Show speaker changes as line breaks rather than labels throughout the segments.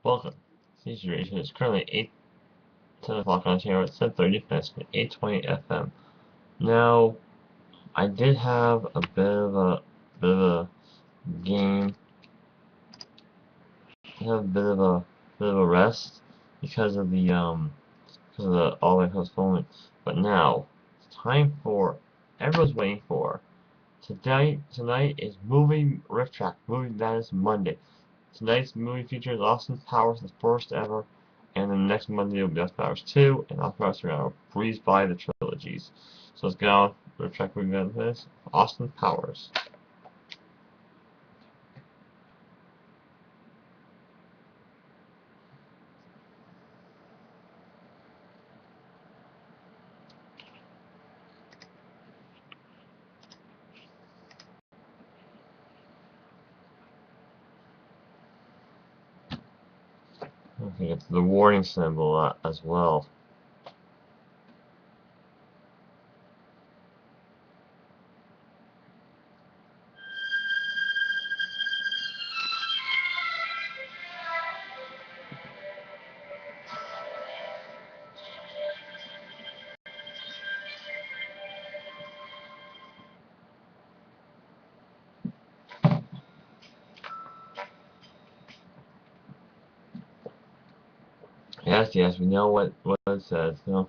Welcome. CBC Radio is currently 10 o'clock on Ontario at 7:30 minutes at 820 FM. Now, I did have a bit of a game. I have a bit of a rest because of the all the postponement. But now, it's time for everyone's waiting for. Tonight is movie Rifftrax, movie that is Monday. Tonight's movie features Austin Powers, the first ever, and then next Monday will be Austin Powers 2, and Austin Powers 3 will breeze by the trilogies. So let's get on with Rifftrax movie that is Austin Powers. Okay, it's the warning symbol as well. Yes, we know what it says. No.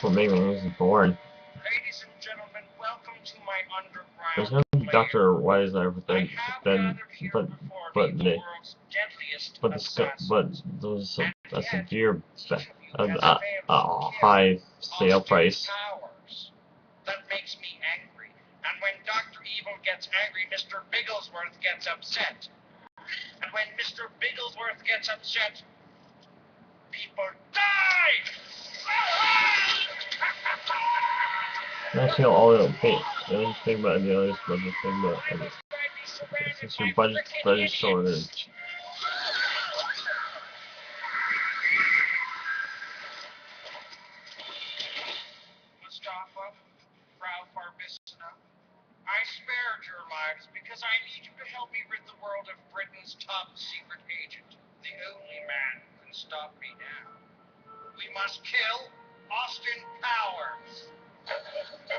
What made me was born.
Ladies and gentlemen, welcome to my underground.
There's gonna be Dr. Weiser, but those a severe high sale price.
That makes me angry. And when Dr. Evil gets angry, Mr. Bigglesworth gets upset. And when Mr. Bigglesworth gets upset, people die!
Actually, all the thing about the others, but the thing about since your budget shortage.
Mustafa, Frau Farbissina, I spared your lives because I need you to help me rid the world of Britain's top secret agent, the only man who can stop me now. We must kill Austin Powers.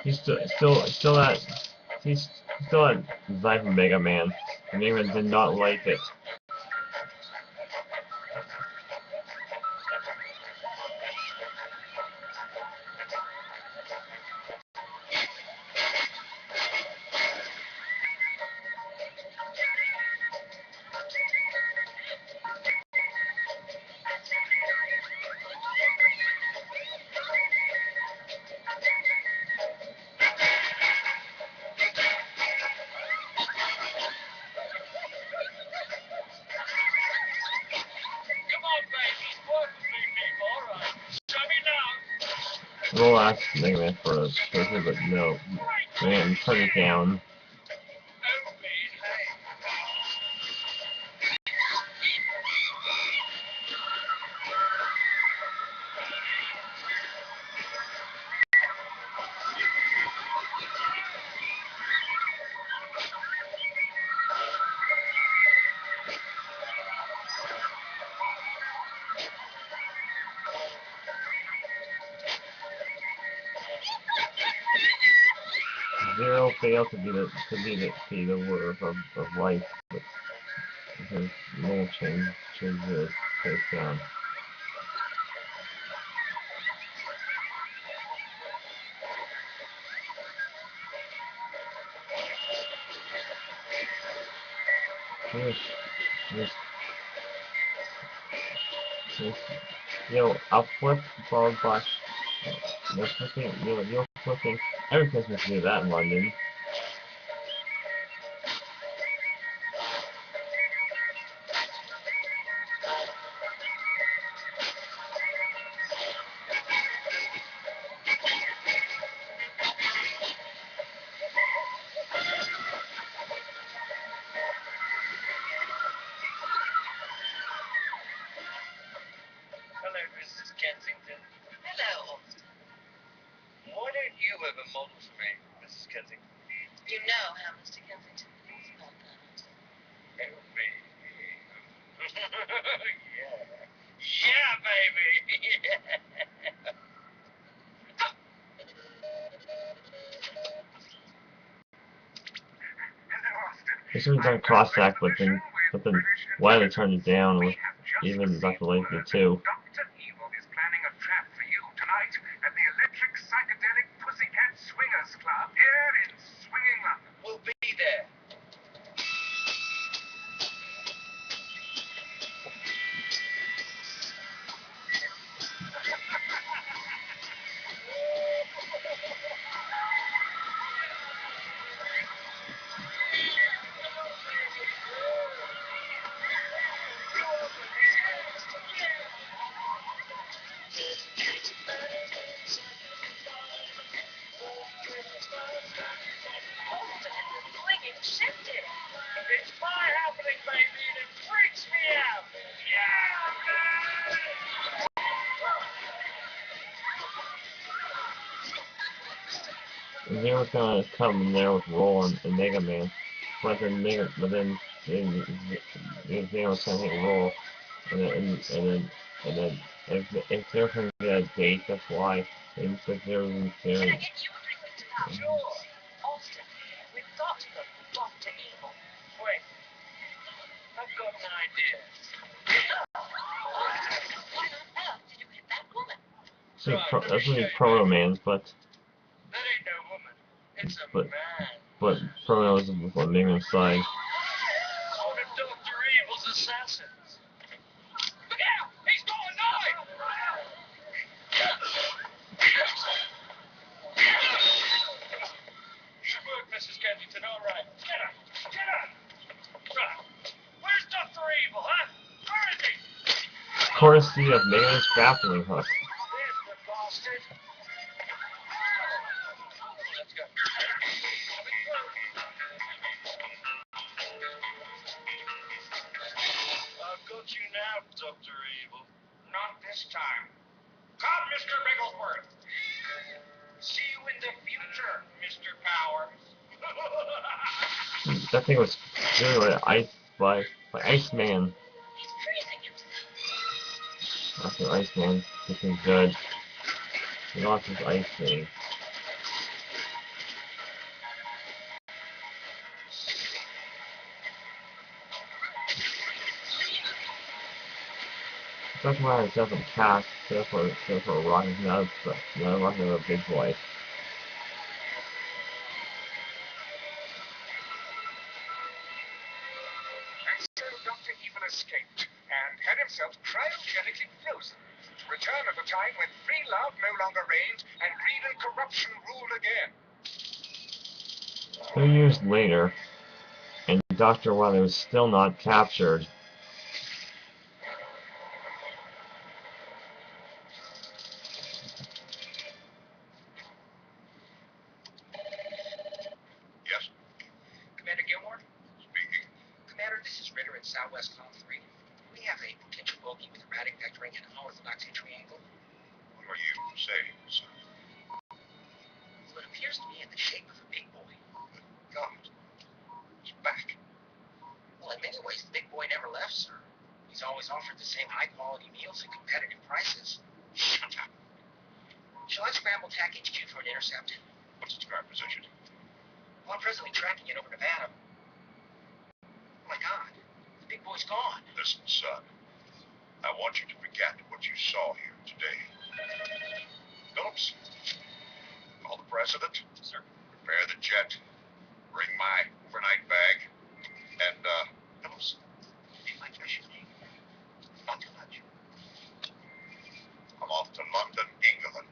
He's still that design from Mega Man. And Mega Man did not like it. We'll ask Mega Man for a person, but no. Man, turn it down. Zero failed to be the word of life, but because no change this face down. Yo, I'll flip followed by you're flipping every Christmas do that in London.
Mr. Kensington, please about that.
Oh, me. Yeah. Yeah, baby. Hello, Austin.
They should have done cross-act, but then Wiley turned it down, with even Dr. Lake did too.
Dr. Evil is planning a trap for you tonight at the Electric Psychedelic Pussycat Swingers Club here in Swinging London. We'll be there. It's my happening, baby, and it freaks me out.
And they were gonna come in there with Roll and Mega Man, but then they were gonna hit Roll, and then if they're gonna get a date, that's why they said they were in
Can I
there.
get you a drink, Mr. Powers?
Sure.
Austin, we've got to go to Dr. Evil.
Wait. I've got an idea.
Why on earth did you hit that woman?
That's really Proto-Man, but
That ain't no woman. It's a
But-
man.
Proto was on Mega Man's side.
One of Dr. Evil's assassins. Look out! He's got a knife! Should work, Mrs. Kensington. All right. Get her! Get her! Right. Where's Dr. Evil, huh? Where is he?
Courtesy of Mega Man's grappling hook.
There's the bastard. Let's go. I've got you now, Dr. Evil. Not this time. Come, Mr. Bigglesworth. See you in the future, Mr. Powers.
That thing was really by Iceman.
He's freezing himself.
After Iceman, this is good. He lost his ice thing. That's why it doesn't cast, therefore rocking out, not rocking out a big boy.
And so Dr. Evil escaped and had himself cryogenically frozen to return at a time when free love no longer reigned and greed and corruption ruled again.
2 years later, and Dr. Wiley was still not captured.
Yes? Commander Gilmore? Speaking. Commander, this is Ritter at Southwest Call 3. We have a potential bogey with erratic vectoring and an orthodoxy triangle.
What are you saying, sir?
Well, it appears to be in the shape of a big boy.
God, he's back.
Well, in many ways, the big boy never left, sir. He's always offered the same high-quality meals at competitive prices.
Shut up.
Shall I scramble TAC HQ for an intercept?
What's its current position?
Well, I'm presently tracking it over Nevada. Oh, my God. The big boy's gone.
Listen, son. I want you to forget what you saw here today. Phillips, call the president.
Sir.
Prepare the jet. Bring my overnight bag. And, Phillips, be my guest. Not too much. I'm off to London, England.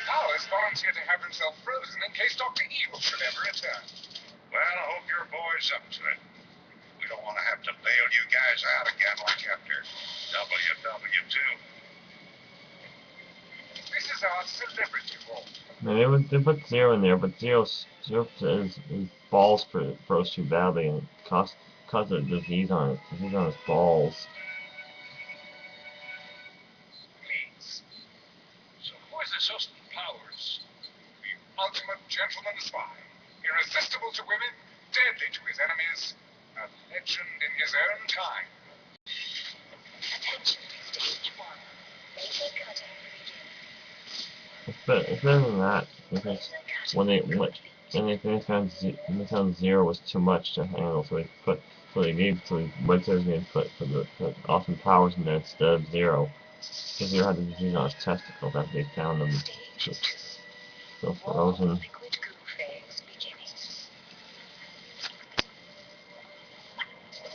Powers volunteered to have himself frozen in case Dr. Evil should ever return.
Well, I hope your boy's up to it. We don't want to have to bail you guys out again like after WW2.
This is our celebrity vault.
No, they put Zero in there, but Zero's his balls froze too badly and it caused a disease on his balls.
Please. So who is
This is Austin Powers, the ultimate gentleman spy, irresistible to women, deadly to his enemies, a legend in his own time.
Attention, stage 1. Laser cutting begins.
It's better than that, because when they found zero was too much to handle, so they went there and put Austin Powers in there instead of Zero, because Zero had the disease on his testicles after they found him still frozen.
Liquid goo phase beginning.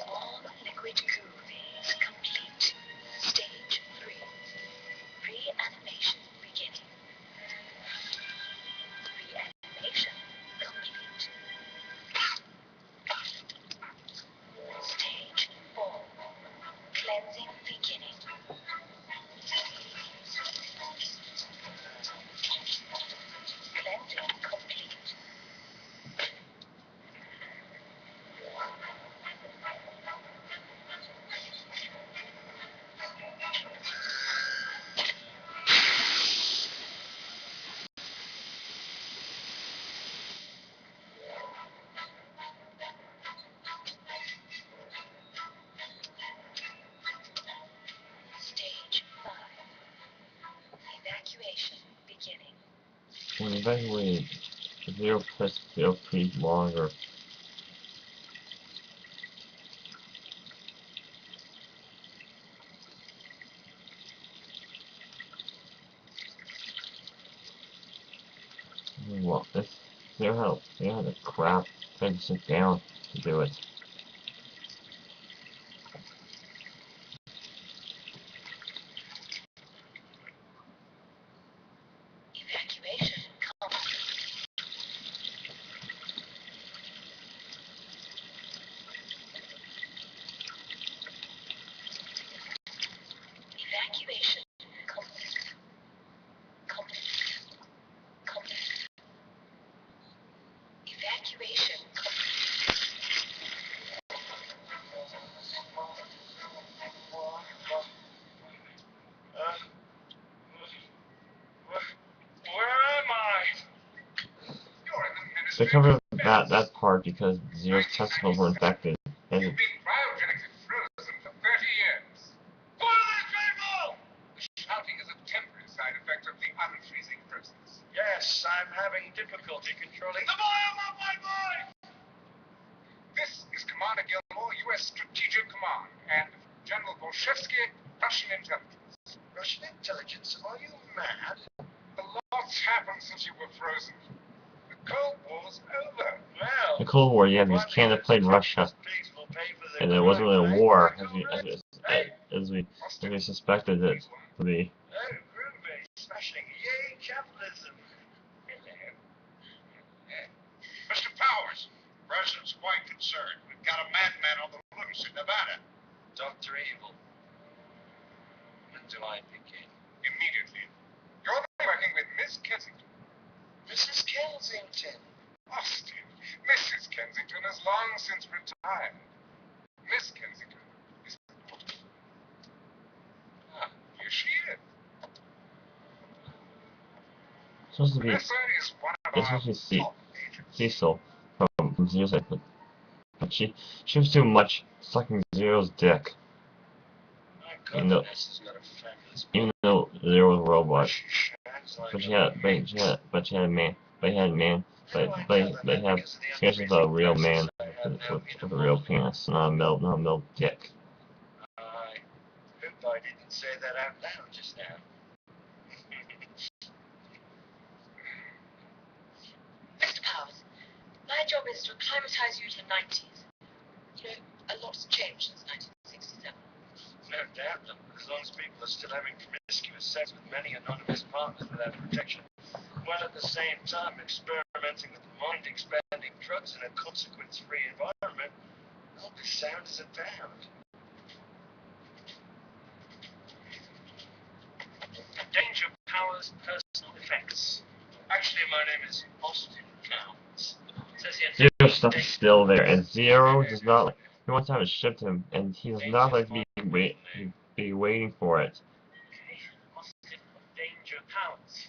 Warm liquid goo phase complete. Stage 3. Reanimation beginning. Reanimation complete. Stage 4. Cleansing beginning. Cleansing complete. Stage 5. Evacuation beginning.
When evacuated, Zero pressed the key longer. Well, Zero had a crap thing to sit down to do it.
Evacuation complete. Evacuation complete. Complete. Complete. Evacuation complete.
Where am I? You're in the
They
Ministry
covered
of
that part because Zero's testicles were infected, and
You've been cryogenically frozen for 30 years. What are these people? The shouting is a temporary side effect of the unfreezing process. Yes, I'm having difficulty controlling the boy on my boy! This is Commander Gilmore, U.S. Strategic Command, and General Bolshevsky, Russian Intelligence. Russian Intelligence? Are you mad? A lot's happened since you were frozen. The Cold War's over. Well,
the Cold War, yeah, because Canada played Russia, and it wasn't really a war as we suspected it to be.
Oh, groovy, smashing, yay, capitalism. Mr. Powers, the President's quite concerned. We've got a madman on the loose in Nevada. Dr. Evil. When do I begin? Immediately. You're working with Miss Kensington. Mrs. Kensington? Austin, Mrs. Kensington has long since retired. Miss Kensington is... Ah, here she is.
Supposed to be,
Vanessa is one of
it's
our
supposed to be
top agents.
Cecil from Zero's side, but she was too much sucking Zero's dick. Even though Zero was a robot, but she had a real man with a real penis, not a milk dick.
I hope I didn't say that out loud just now.
Mr. Powers, my job is to acclimatize you to the 90s. You know, a lot's changed since 1967.
No doubt, as long as people are still having promiscuous sex with many anonymous partners without protection, while at the same time experimenting with mind-expanding drugs in a consequence-free environment, I'll be sound as a pound. Danger Powers personal effects. Actually, my name is Austin Powers.
Zero stuff is still there, and Zero does not like. He wants to have it shipped to him, and he does not like be waiting for it.
Okay, Austin Danger Powers.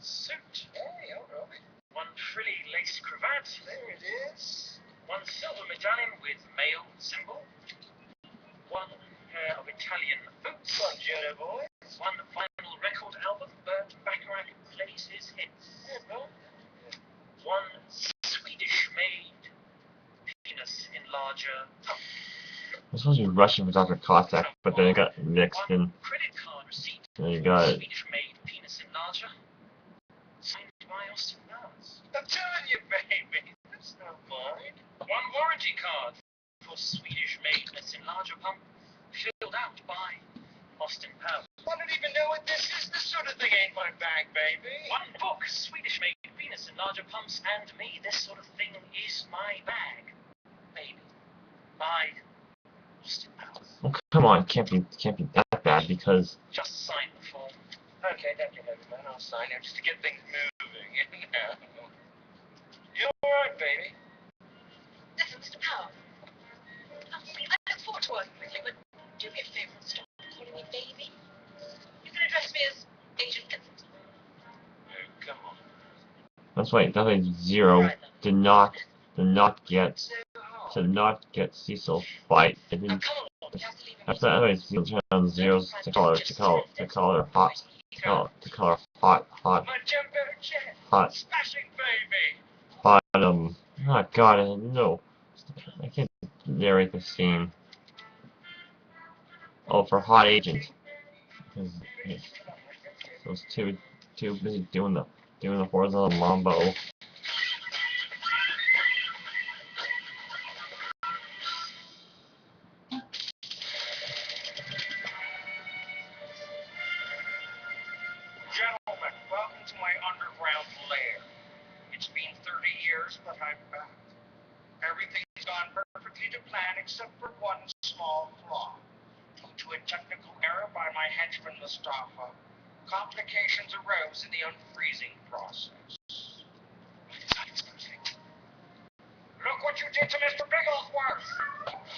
Suit. Hey, alright. One frilly lace cravat. There it is. One silver medallion with male symbol. One pair of Italian boots. Buongiorno, boys. One vinyl record album. Bert Bacharach plays his hits. Yeah, bro. One Swedish-made penis enlarger pump.
I'm supposed to be rushing for Dr. Cossack, but then it got mixed in.
Credit card receipt.
And you got it.
Swedish-made penis enlarger. Signed by Austin Powers. I'm telling you, baby, that's not mine. One warranty card for Swedish-made penis enlarger pump, filled out by Austin Powers. I don't even know what this is. This sort of thing ain't my bag, baby. One book, Swedish-made penis enlarger pumps and me. This sort of thing is my bag, baby. By Austin Powers.
Oh, come on, can't be that bad because
Just sign the form. Okay, thank you, heavy man. I'll sign it just to get things moving. You alright, baby?
Listen, Mr. Powers. I look forward to working with you, but do me a favor and stop calling me baby. You can address me as Agent Vincent.
Oh, come on.
that's right. That's why Zero did not get Cecil fight. It didn't.
Come along, you have to leave
That's why Zero turned Zero's to call her hot.
My jumbo jet. Smashing, baby.
Oh god, no. I can't narrate the scene. Oh, for Hot Agent. Those two busy doing the horizontal mambo.
Gentlemen, welcome to my underground lair. It's been 30 years, but I'm back. Everything's gone perfectly to plan except for one small flaw. Due to a technical error by my henchman Mustafa, complications arose in the unfreezing process. Look what you did to Mr. Bigglesworth!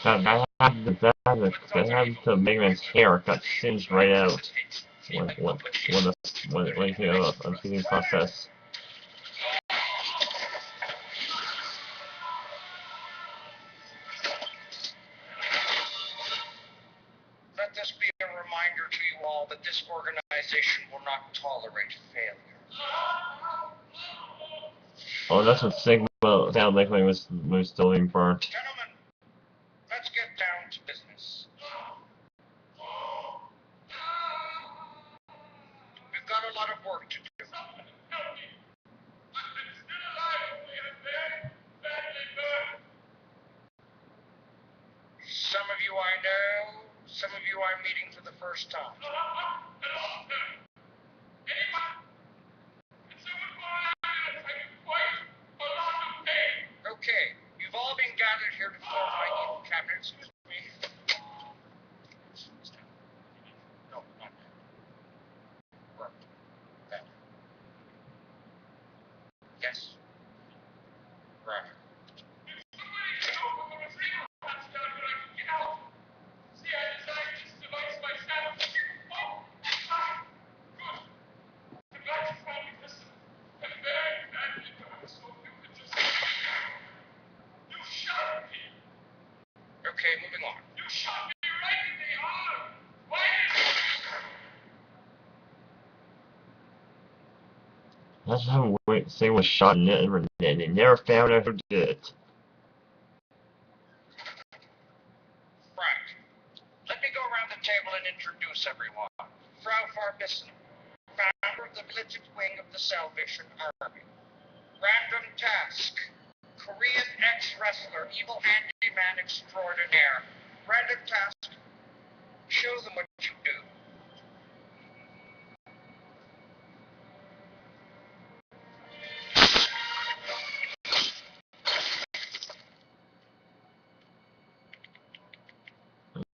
That happened to Mega Man's hair. Got singed right out when he came out of the unfreezing process.
Let this be a reminder to you all that this organization will not tolerate failure.
Oh, that's what Sigma sounded like when he was still being burnt.
Gentlemen, let's get down to business. We've got a lot of work to do. Some of you I know, some of you I'm meeting for the first time. Okay, you've all been gathered here to form my evil cabinet. Excuse me. No, not that. Right. That. Yes. Right. Okay, moving on. You shot me right in the arm! Why
That's how Sigma was shot and they never found out who did it.
Right. Let me go around the table and introduce everyone. Frau Farbissen, founder of the militant wing of the Salvation Army. Random Task, Korean ex-wrestler, evil handyman extraordinaire. Random Task, show them what you do.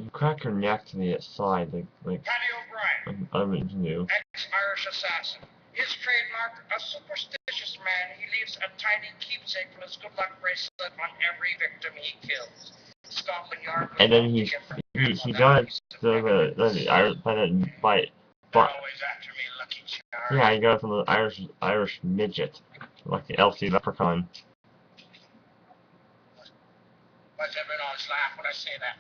You crack her neck to the side, like
Paddy O'Brien,
I knew.
ex-Irish assassin. His trademark, a superstitious man. He leaves a tiny keepsake from his good luck bracelet on every victim he kills. Scotland Yard.
And then he got by
Always after me, Lucky Charms.
Yeah, you got it from the Irish midget, like the Elsie leprechaun.
But everyone always laugh when I say that.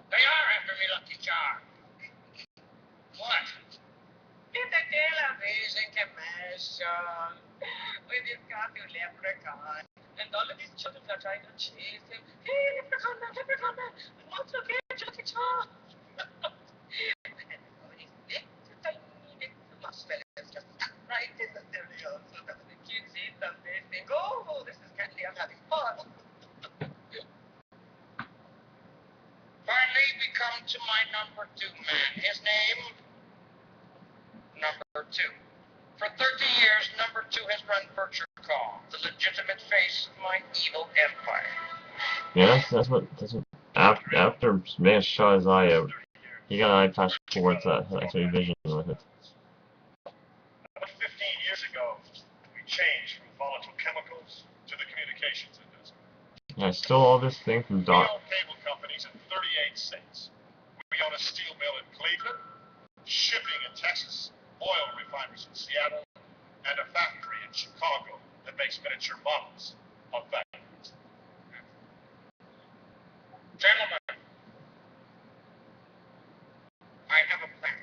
They are after me, Lucky Charm. What? It's a tale of amazing commercial with this cartoon leprechaun. And all of these children are trying to chase him. Hey, leprechaun man, what's the catch, Lucky Charm? And everybody's little tiny little marshmallows just stuck right in the cereal so that the kids eat them, they think, oh, this is candy, I'm having fun. Finally, we come to my number 2 man. His name, number 2. For 30 years, number 2 has run Virtue Call, the legitimate face of my evil empire.
Yeah, that's what after man shot his eye out, he got an eye patch towards that X-ray vision with it.
About 15 years ago, we changed from volatile chemicals to the communications industry.
Yeah, I stole all this thing from
We own cable companies in 38 states. We own a steel mill in Cleveland, shipping in Texas, oil refineries in Seattle, and a factory in Chicago that makes miniature models of factories.
Gentlemen, I have a plan.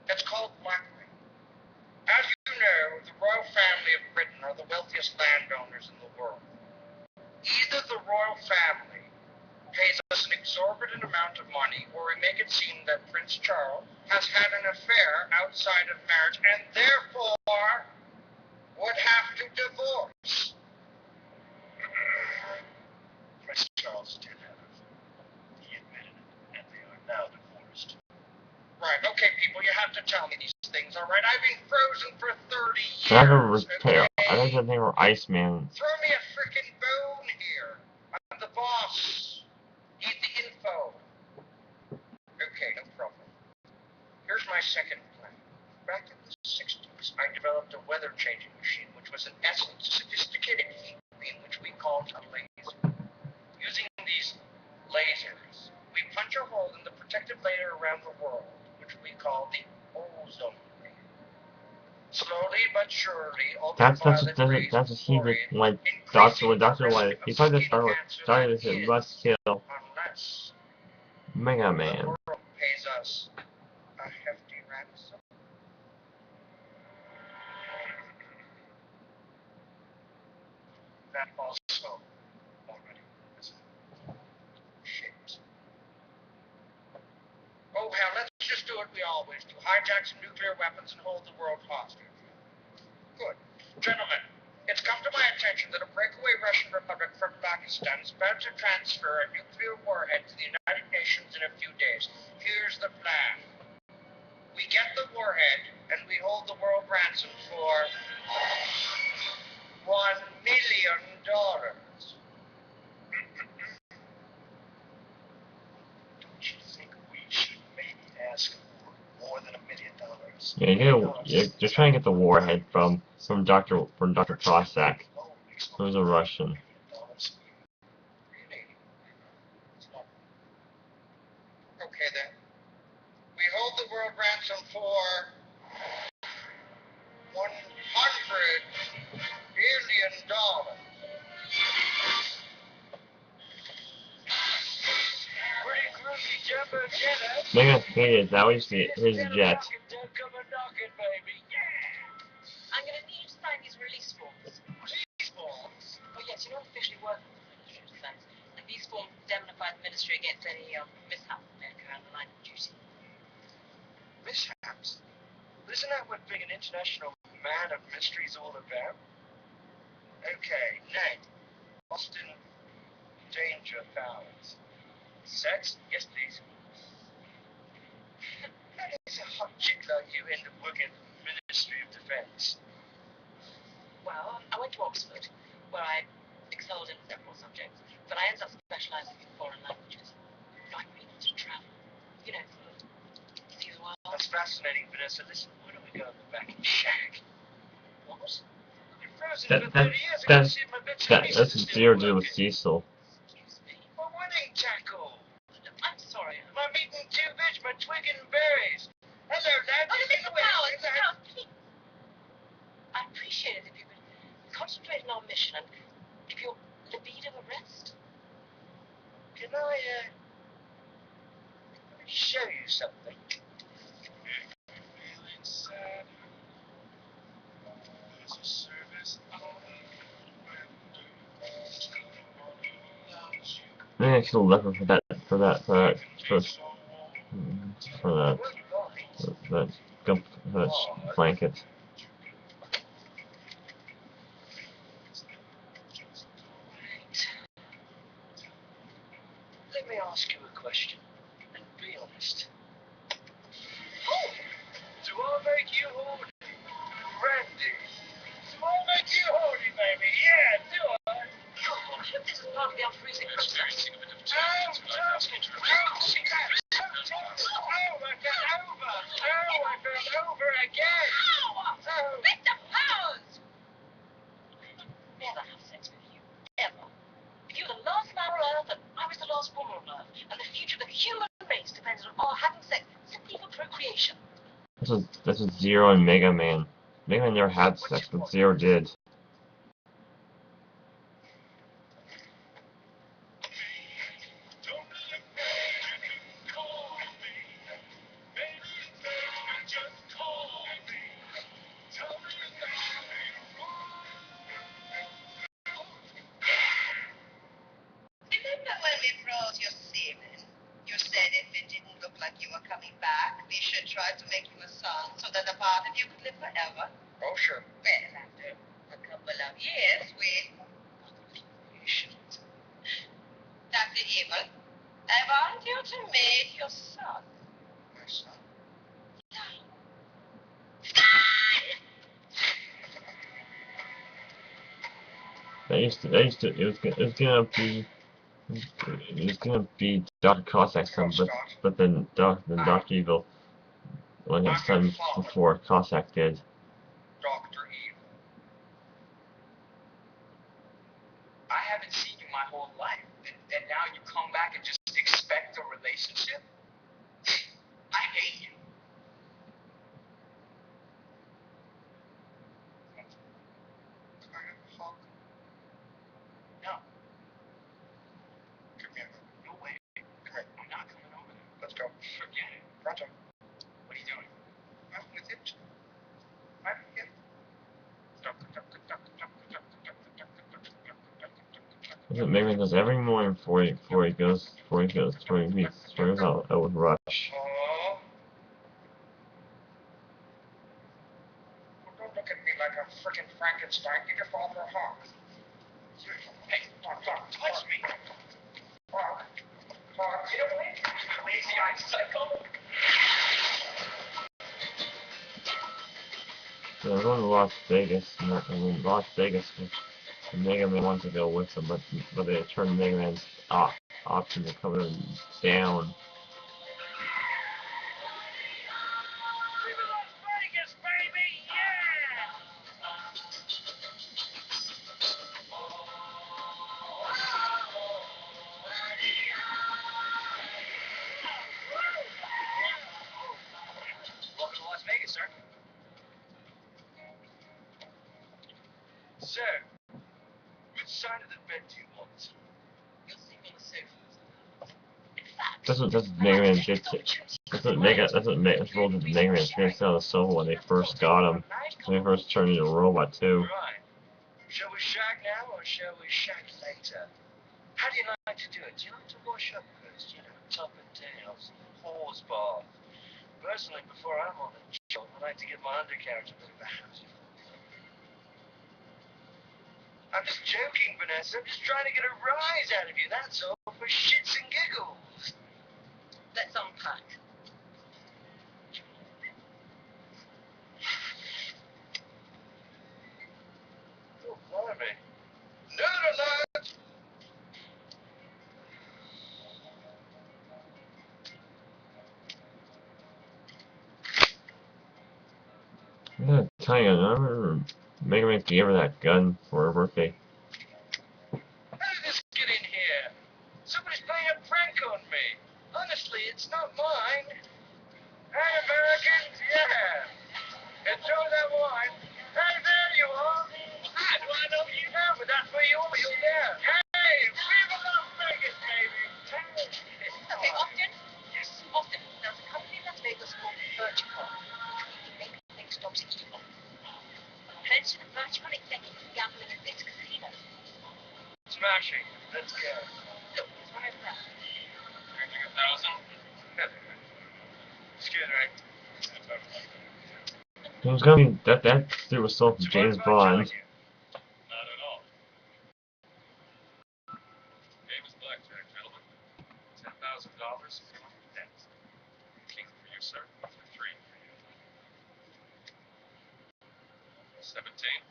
It's called blackmail. As you know, the royal family of Britain are the wealthiest landowners in the world. Either the royal family pays us an exorbitant amount of money, or we make it seem that Prince Charles has had an affair outside of marriage and therefore would have to divorce.
Prince Charles did have it. He admitted it, and they are now divorced.
Right, okay, people, you have to tell me these things, alright? I've been frozen for 30 years.
I have a repair.
Okay?
I think that thing were Iceman.
Throw me a frickin' bone here. I'm the boss. Need the info. Okay, no problem. Here's my second plan. Back in the 60s, I developed a weather-changing machine, which was in essence a sophisticated heat beam, which we called a laser. Using these lasers, we punch a hole in the protective layer around the world, which we call the ozone layer. Slowly but surely,
That's what he did. Like Doctor Light. He tried to start to hit Russ kill
unless
Mega
the
Man.
world pays us a hefty ransom.
That also already is.
Shit. Oh hell, let's just do what we always do. Hijack some nuclear weapons and hold the world hostage. Good. Gentlemen, it's come to my attention that a breakaway Russian republic from Pakistan is about to transfer a nuclear warhead to the United Nations in a few days. Here's the plan. We get the warhead, and we hold the world ransom for $1 million.
Don't you think we should maybe ask for more than $1 million?
Yeah, you're trying to get the warhead from Dr. Cossack, who's a Russian.
Really? Okay then. We hold the world ransom for $100 billion. Pretty groovy jumbo jet.
Mega hated that was his jet.
I'm going to need you to sign these release forms.
Release forms?
Oh, yes, you're not officially working for the Ministry of Defense. And these forms indemnify the Ministry against any mishap that may occur on the line of duty.
Mishaps? Isn't that what being an international man of mystery is all about? Okay, name. Austin Danger Powers. Sex? Yes, please. How does a hot chick like you end up working for the Ministry of Defense?
Well, I went to Oxford, where I excelled in several subjects, but I ended up specializing in foreign languages. I really wanted to travel, you know, see the world.
That's fascinating, Vanessa. Listen, why don't we go in the back and shack? What? frozen
That
for
that
30 years. I
that
can see if my bits and
that
pieces
that's
are still
zero to do with
working.
Cecil.
Excuse me.
Well, what ain't tackle?
I'm sorry.
I'm eating 2 fish, my twig and berries. Hello, lad.
Oh, Mr. Powers, Mr. Powers, please. I appreciate it if you could concentrate on our mission and give your libido a rest.
Can I, let me show you something. Feeling sad. There's a service on
I think I killed Leopard for that gump that blanket.
Let me ask you a question, and be honest.
Oh,
Do I make you horny? Randy? Do I make you horny, baby? Yeah, do I?
God, I hope this is part of the unfreezing process.
Over again.
Mr. Powers! Never have sex with you. Ever. If you were the last man on Earth and I was the last woman on Earth, and the future of the human race depended on our having sex simply for procreation.
This was Zero and Mega Man. Mega Man never had sex, but Zero did.
Remember when we froze your semen? You said if it didn't look like you were coming back, we should try to make you a son so that a part of you could live forever.
Oh, sure.
Well, after a couple of years, we... Dr. Evil, I want you to meet your son.
My son.
It was gonna be Dr. Cossack's son, but then Dr. Evil went his son before Cossack did.
Dr. Evil. I haven't seen you my whole life, and now you come back and just expect a relationship? I hate you. No. Come here. No way. Come here. I'm not coming over there. Let's go. Forget it. Pronto. What are you doing? I'm with it. I'm here.
That's what Mega Man does every morning before he goes out with Rush.
Oh. Well, don't look at me like a frickin' Frankenstein. Give your father a hug. Hey, touch me. Hug. Get away from me, lazy-eyed psycho.
So they're going to Las Vegas, and Las Vegas, Mega Man wanted to go with them, but they turned Mega Man's option to come down.
Viva Las Vegas, baby! Yeah! Welcome to Las Vegas, sir. Sir, which side of the bed do you want?
You'll see me on the sofa. In fact,
That's what Mega Man did. That's what Mega Man experienced out of the soul when they first got him. When they first turned into a robot too.
Right. Shall we shag now or shall we shag later? How do you like to do it? Do you like to wash up first? You know, top and tails, hose bath. Personally, before I'm on the job, I like to give my undercarriage a bit of a house. I'm just joking, Vanessa. I'm just trying to get a rise out of you, that's all, for shits and giggles.
let's unpack.
Oh, blimey. Nerd alert!
I'm gonna tell you, I remember Mega Man gave her that gun for her birthday.
How did this get in here? Somebody's playing a prank on me. Honestly, it's not mine. Hey, Americans, yeah. Enjoy that wine. Hey, there you are. Hi, do I know you? Yeah, but that's where you're there. Hey, viva Las Vegas, baby.
Okay, Austin? Yes. Austin, there's a company in Las Vegas called Vertical. They make things stop evil. Pledge the first run executive gambling at this casino.
Smashing. Let's go.
Look, there's one over there.
Drinking 1,000? Excuse me.
It was gonna be that dude was sold to James Bond.
Not at all. Game is blackjack, gentlemen. $10,000. Next. King for you, sir. 3 for you. 17.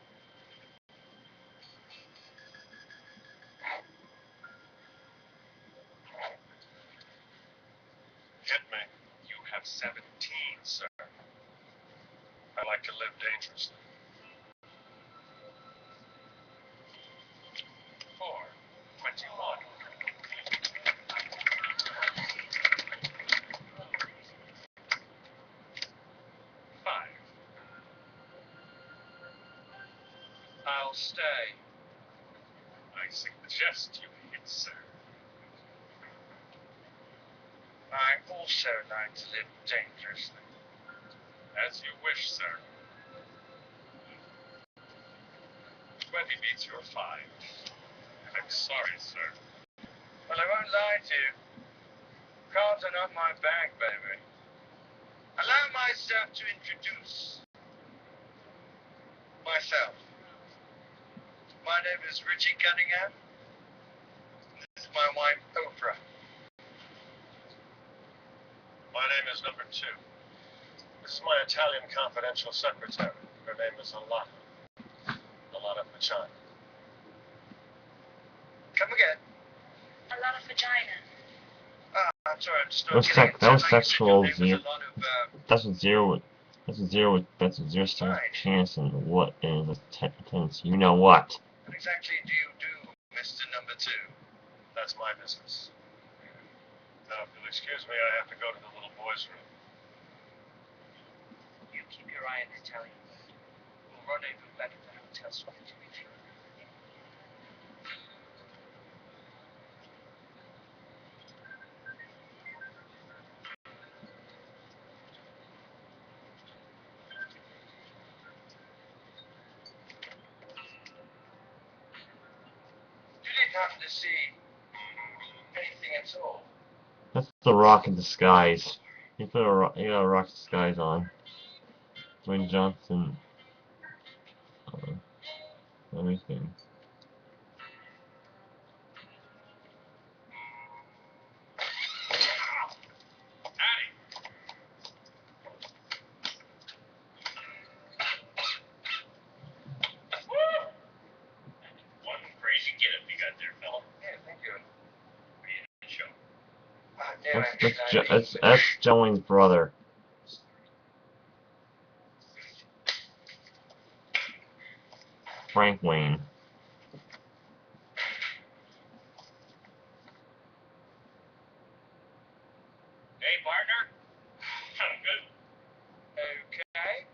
Hit me. You have 17, sir. I like to live dangerously. 4, 21. 5.
I'll stay.
I suggest you hit, sir.
I also like to live dangerously.
As you wish, sir. 20 beats your 5. I'm sorry, sir.
Well, I won't lie to you. Cards are not my bag, baby. Allow myself to introduce myself. My name is Richie Cunningham. This is my wife, Oprah.
My name is number 2. This is my Italian confidential secretary. Her name is Alana. Alana Vagina.
Come again.
A lot of vagina.
I'm sorry, I'm just
That was
not
that was
like you said,
sexual
your name was
zero.
a lot of,
That's a zero. That's a zero
Right.
chance in what is a tense. You know what?
What exactly do you do, Mr. Number 2?
That's my business. Now, if you'll excuse me, I have to go to the little boy's room.
You keep your eye on the Italian. We'll rendezvous back at the hotel suite to be sure. You didn't happen to see anything at all.
That's the Rock in disguise. He put he got a Rock disguise on. Dwayne Johnson. Everything.
Hattie! Woo! One crazy get-up you got there, fella.
Yeah, thank you.
Show.
That's Joey's brother. Frank Wayne.
Hey, partner. I'm good.
Okay.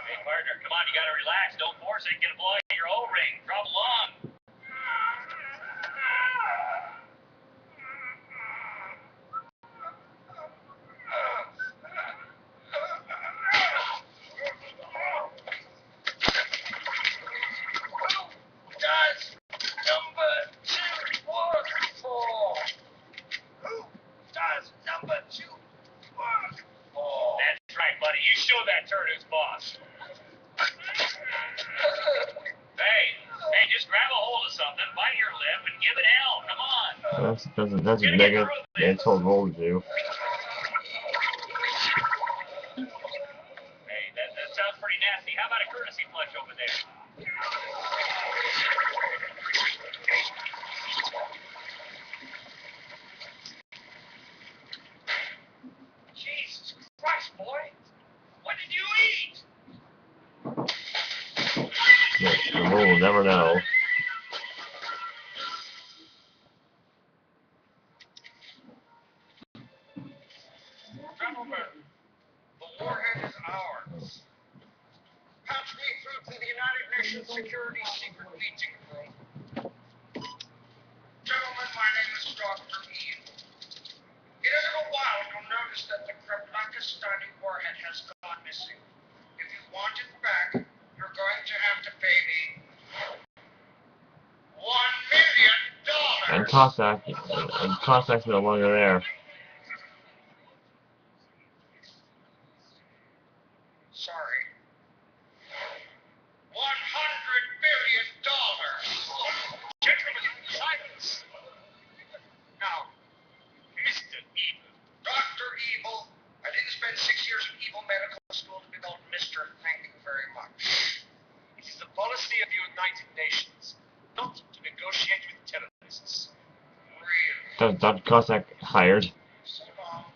Hey, partner, come on, you gotta relax. Don't force it. Get a blow out your O-ring. Drop along.
Does number 2 work for? Who does number 2 work for?
That's right, buddy. You show that turd who's boss. Hey, just grab a hold of something, bite your lip, and give it hell. Come on.
That's a negative insult role to do.
Hey, that sounds pretty nasty. How about a courtesy flush over there? Jesus Christ, boy! What did you eat?
The rule will never know.
Gentlemen, the warhead is ours. Patch me through to the United Nations Security Secret Meeting Room. Gentlemen, my name is Dr. Eve. It isn't a while you'll notice that the Pakistani warhead has gone missing. If you want it back, you're going to have to pay me $1 million.
And Cossack's no longer there.
Sorry. $100 million.
Gentlemen, silence!
Now,
Mr. Evil.
Dr. Evil, I didn't spend 6 years in evil medical school to be called Mr. Thank you very much.
It is the policy of the United Nations not to negotiate with terrorists.
Really?
Dr. Cossack hired.
So long.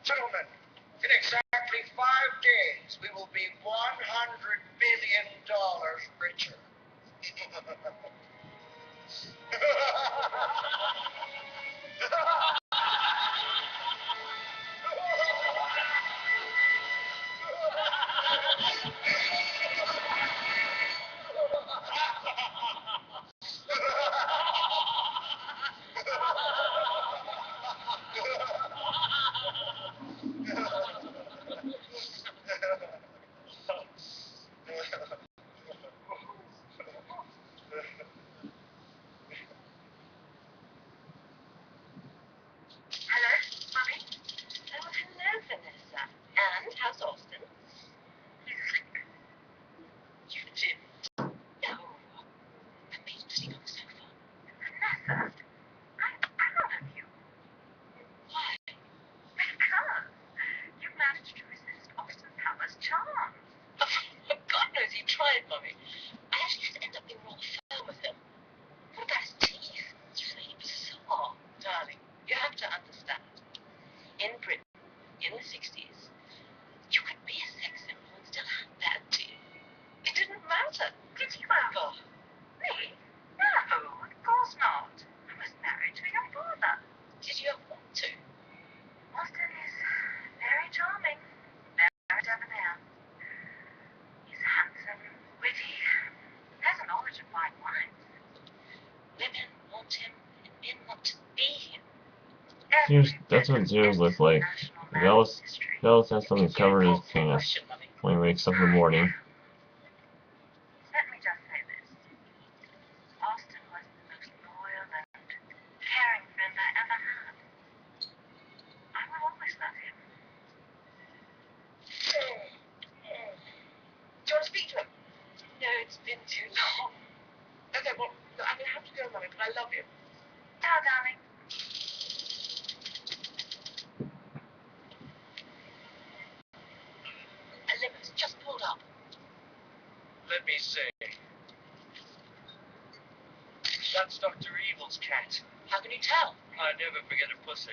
Gentlemen, in exactly 5 days, we will be $100 billion richer.
Hello, Mummy? Oh, hello, Vanessa. And how's Austin? He's asleep. You the gym? No. The beach sitting on the sofa. Vanessa, I'm proud of you. Why? Because you managed to resist Austin Powers' charm. God knows he tried, Mummy. I actually just ended up being rather firm with him. What about his teeth? It's really bizarre. Darling, you have to understand. In Britain, in the 60s, you could be a sex symbol and still have bad teeth. It didn't matter. Did you ever? Me? No, of course not. I was married to your father. Did you ever want to? Austin is very charming, very debonair. He's handsome, witty, has a knowledge of fine wines. Women want him, and men want to be him.
That's what Zeus looks like. Velas has something covered his penis when he wakes up in the morning.
Let me just say this. Austin was the most loyal and caring friend I ever had. I will always love him. Do you want to speak to him? No, it's been too long. Okay, well, I'm going to have to go, Mummy, but I love you. Ciao, darling. A limo's just pulled up.
Let me see. That's Dr. Evil's cat.
How can you tell?
I never forget a pussy.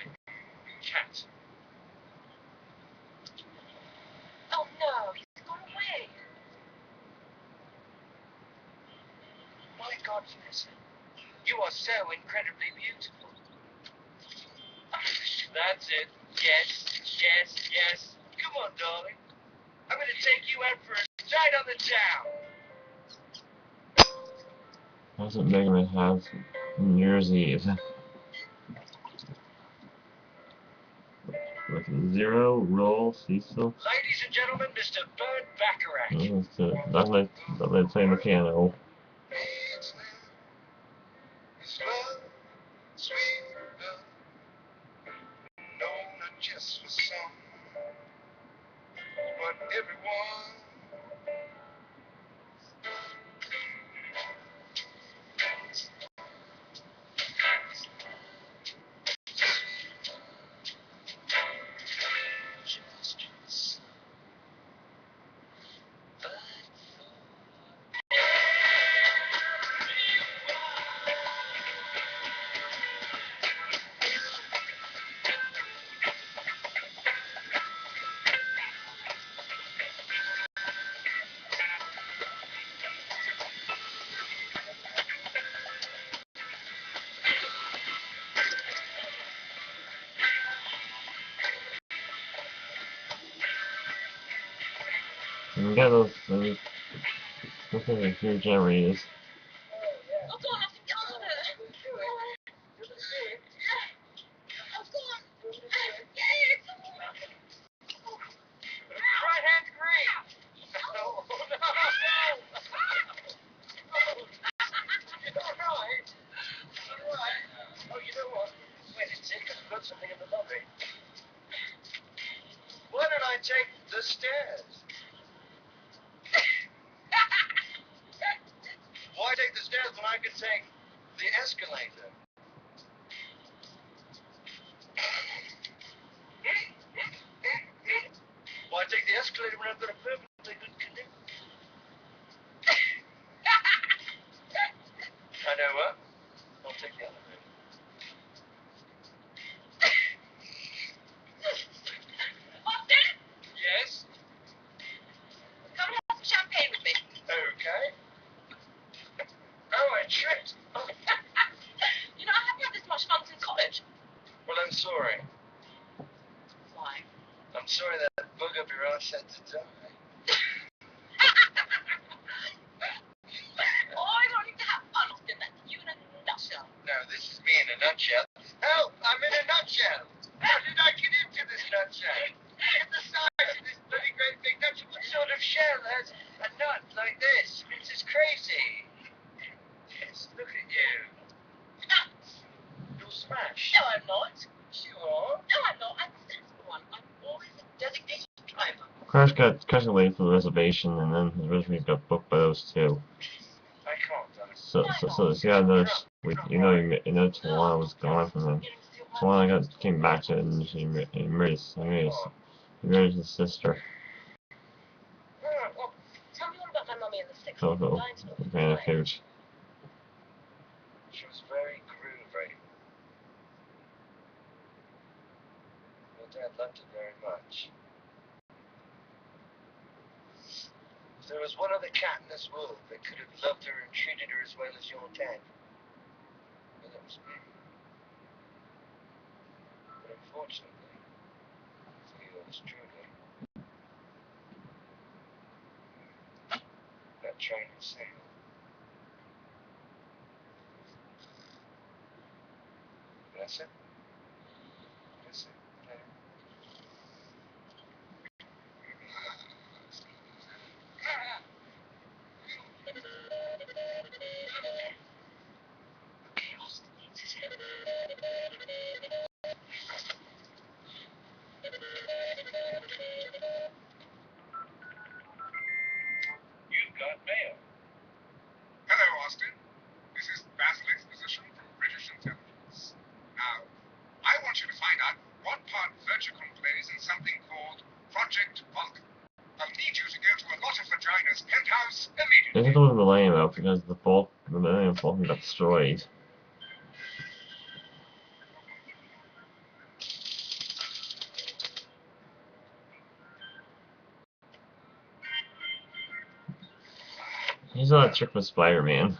Cat.
Oh, no, he's gone away.
My God, Vanessa, you are so incredibly beautiful. That's it. Yes, yes, yes. Come on, darling. I'm going to take you out for a ride on the town.
That's what Mega Man has New Year's Eve. With Zero, Roll, Cecil.
Ladies and gentlemen, Mr. Bert Bacharach.
That's like playing the piano.
It's love, sweet love. No, not just for some, but everyone.
You got those are huge generators.
Oh, go on, I think I'll do it. Oh, go on. Yeah, come on.
Right hand green. Oh, no. You're all right. All right. Oh, you know what? Wait a tick. I've got something in the lobby. Why don't I take the stairs? Why take the stairs when I could take the escalator? Why take the escalator when I've got a perfectly good connection? I know what? I'll take the elevator.
Austin,
Yes?
come and have some champagne with me.
Okay. Oh, I tripped. Oh.
You know, I haven't had this much fun since college.
Well, I'm sorry.
Why?
I'm sorry that bug up your ass had to die.
Oh, I don't need to have fun, Austin. That's you in a nutshell.
No, this is me in a nutshell. Help! I'm in a nutshell. How did I get into this nutshell? Look at the size of this bloody great big nutshell. What sort of shell has a nut like this? This is crazy. Yes, look at you. You're smashed.
No, I'm not.
You are.
No, I'm not. I'm the sensible one. I'm always a designated driver.
Crash got waiting for the reservation, and then his reservation got booked by those two.
I can't, darling.
So this guy noticed, you know, Tawana was gone from him. Tawana came back to it, and she married his sister.
Well, tell me all about my mummy and the six.
So, kind of huge.
She was very groovy. Your dad loved it very much. If there was one other cat in this world that could have loved her and treated her as well as your dad, well, that was me. But unfortunately, for yours truly, that train had sailed. Bless it. Bless it.
Okay, Austin needs his help.
You've got mail.
Hello, Austin. This is Basil Exposition from British Intelligence. Now, I want you to find out what part Verticum plays in something called Project Vulcan. I'll need you to go to a lot of Vagina's penthouse
They
immediately.
took the Millennium out because the Millennium Falcon got destroyed. He's not a trick with Spider-Man.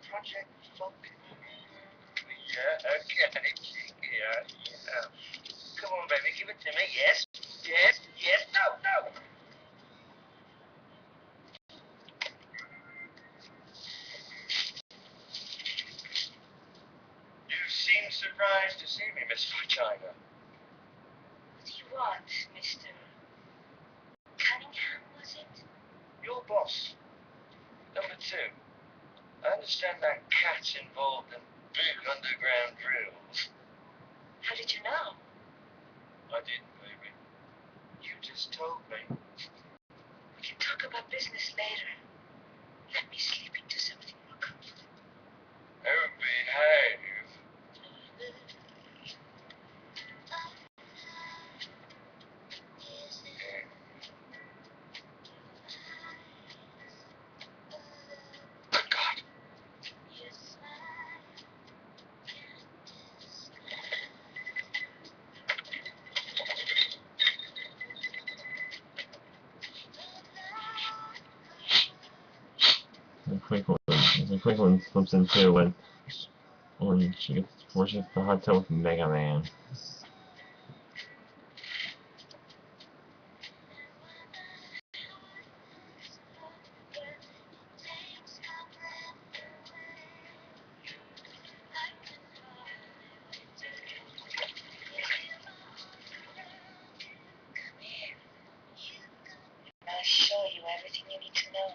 Project Vulcan. Yeah, okay. Yeah. Come on, baby, give it to me. Yes. No. You seem surprised to see me, Miss Vagina.
You what, Mr. Cunningham, was it?
Your boss. Number 2. I understand that cat's involved in big underground drills.
How did you know?
I didn't, baby. You just told me.
We can talk about business later. Let me sleep into something more comfortable.
Oh, behave. Good God.
The quick one slips into when she gets forces the hot tub with Mega Man.
I'll show you everything you need to know.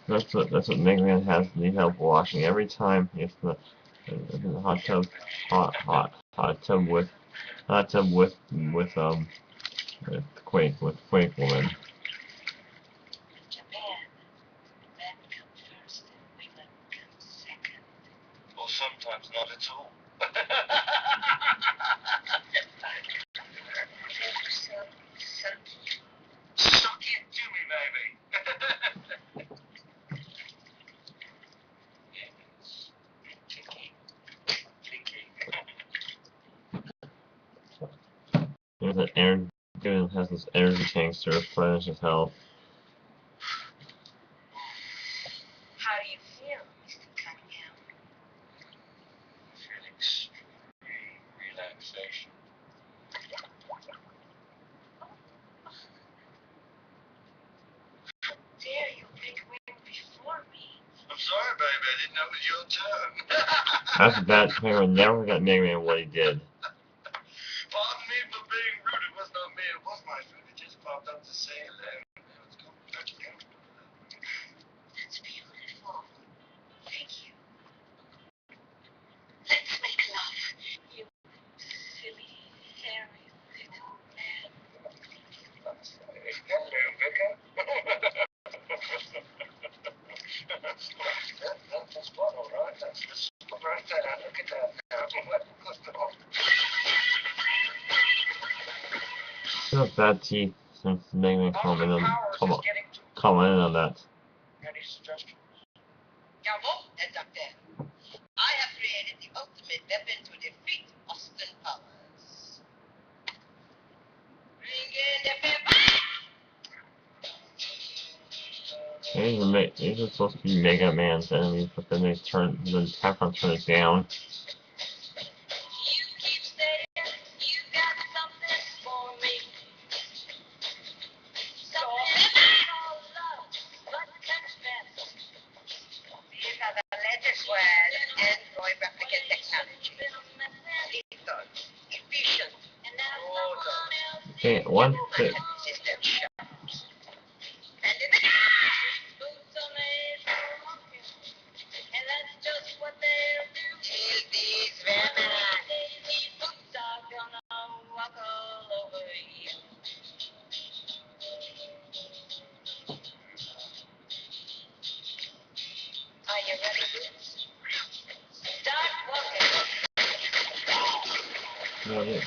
That's what Mega Man needs help washing every time. It's the hot tub, hot tub with Quake Woman.
Japan, men come first and women come second.
Or sometimes not at all. Suck it to me, baby. Yes. Tinky.
There's an Gideon has this energy tanks to replenish his health.
How do you feel, Mr. Cunningham?
Feeling extreme relaxation.
How dare you pick women before me?
I'm sorry, baby. I didn't know it was your turn.
After that, Mega Man never got Mega Man what he did.
Pardon me for being rude. It was not me. It was my food. It just popped up to say hello. Let's go.
That's beautiful. Thank you. Let's make love, you silly, hairy little man.
Hello, Vicar. That's one, all right. That's the spot right there. Look at that now.
Still have bad teeth since Mega Man
Austin Powers is getting too
commented on that.
Any suggestions?
Jawohl, Herr Doktor. I have created the ultimate weapon to defeat Austin Powers. Bring in the pepper!
These are supposed to be Mega Man's enemies, but then the Capcom turned it down.
You keep saying you got something for me. Something I call love, but confess.
These are the latest words Android replicant technology. Lethal, efficient,
Okay, one thing.
system sharp. And in
And that's just what they'll do.
kill these women.
These boots are gonna walk all over you. Are you ready, boots? Start walking.
No, it's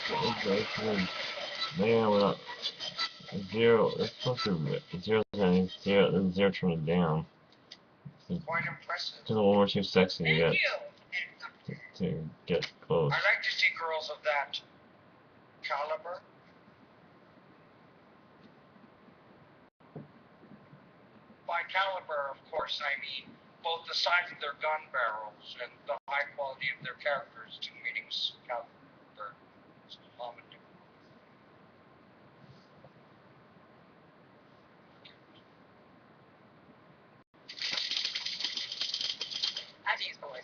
Man, without zero, it's supposed to be zero, then zero turn it down.
Quite impressive.
Just a little more too sexy to
Thank
get
you.
to get close.
I like to see girls of that caliber. By caliber, of course, I mean both the size of their gun barrels and the high quality of their characters. Two meanings caliber. It's common.
At ease, boys.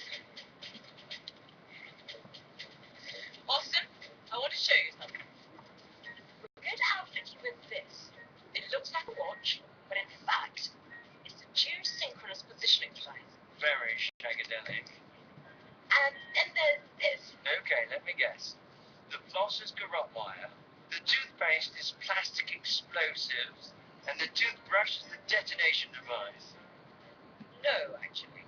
Austin, I want to show you something. We're going to outfit you with this. It looks like a watch, but in fact, it's a geosynchronous positioning
explosives, and the toothbrush is the detonation device. No, actually.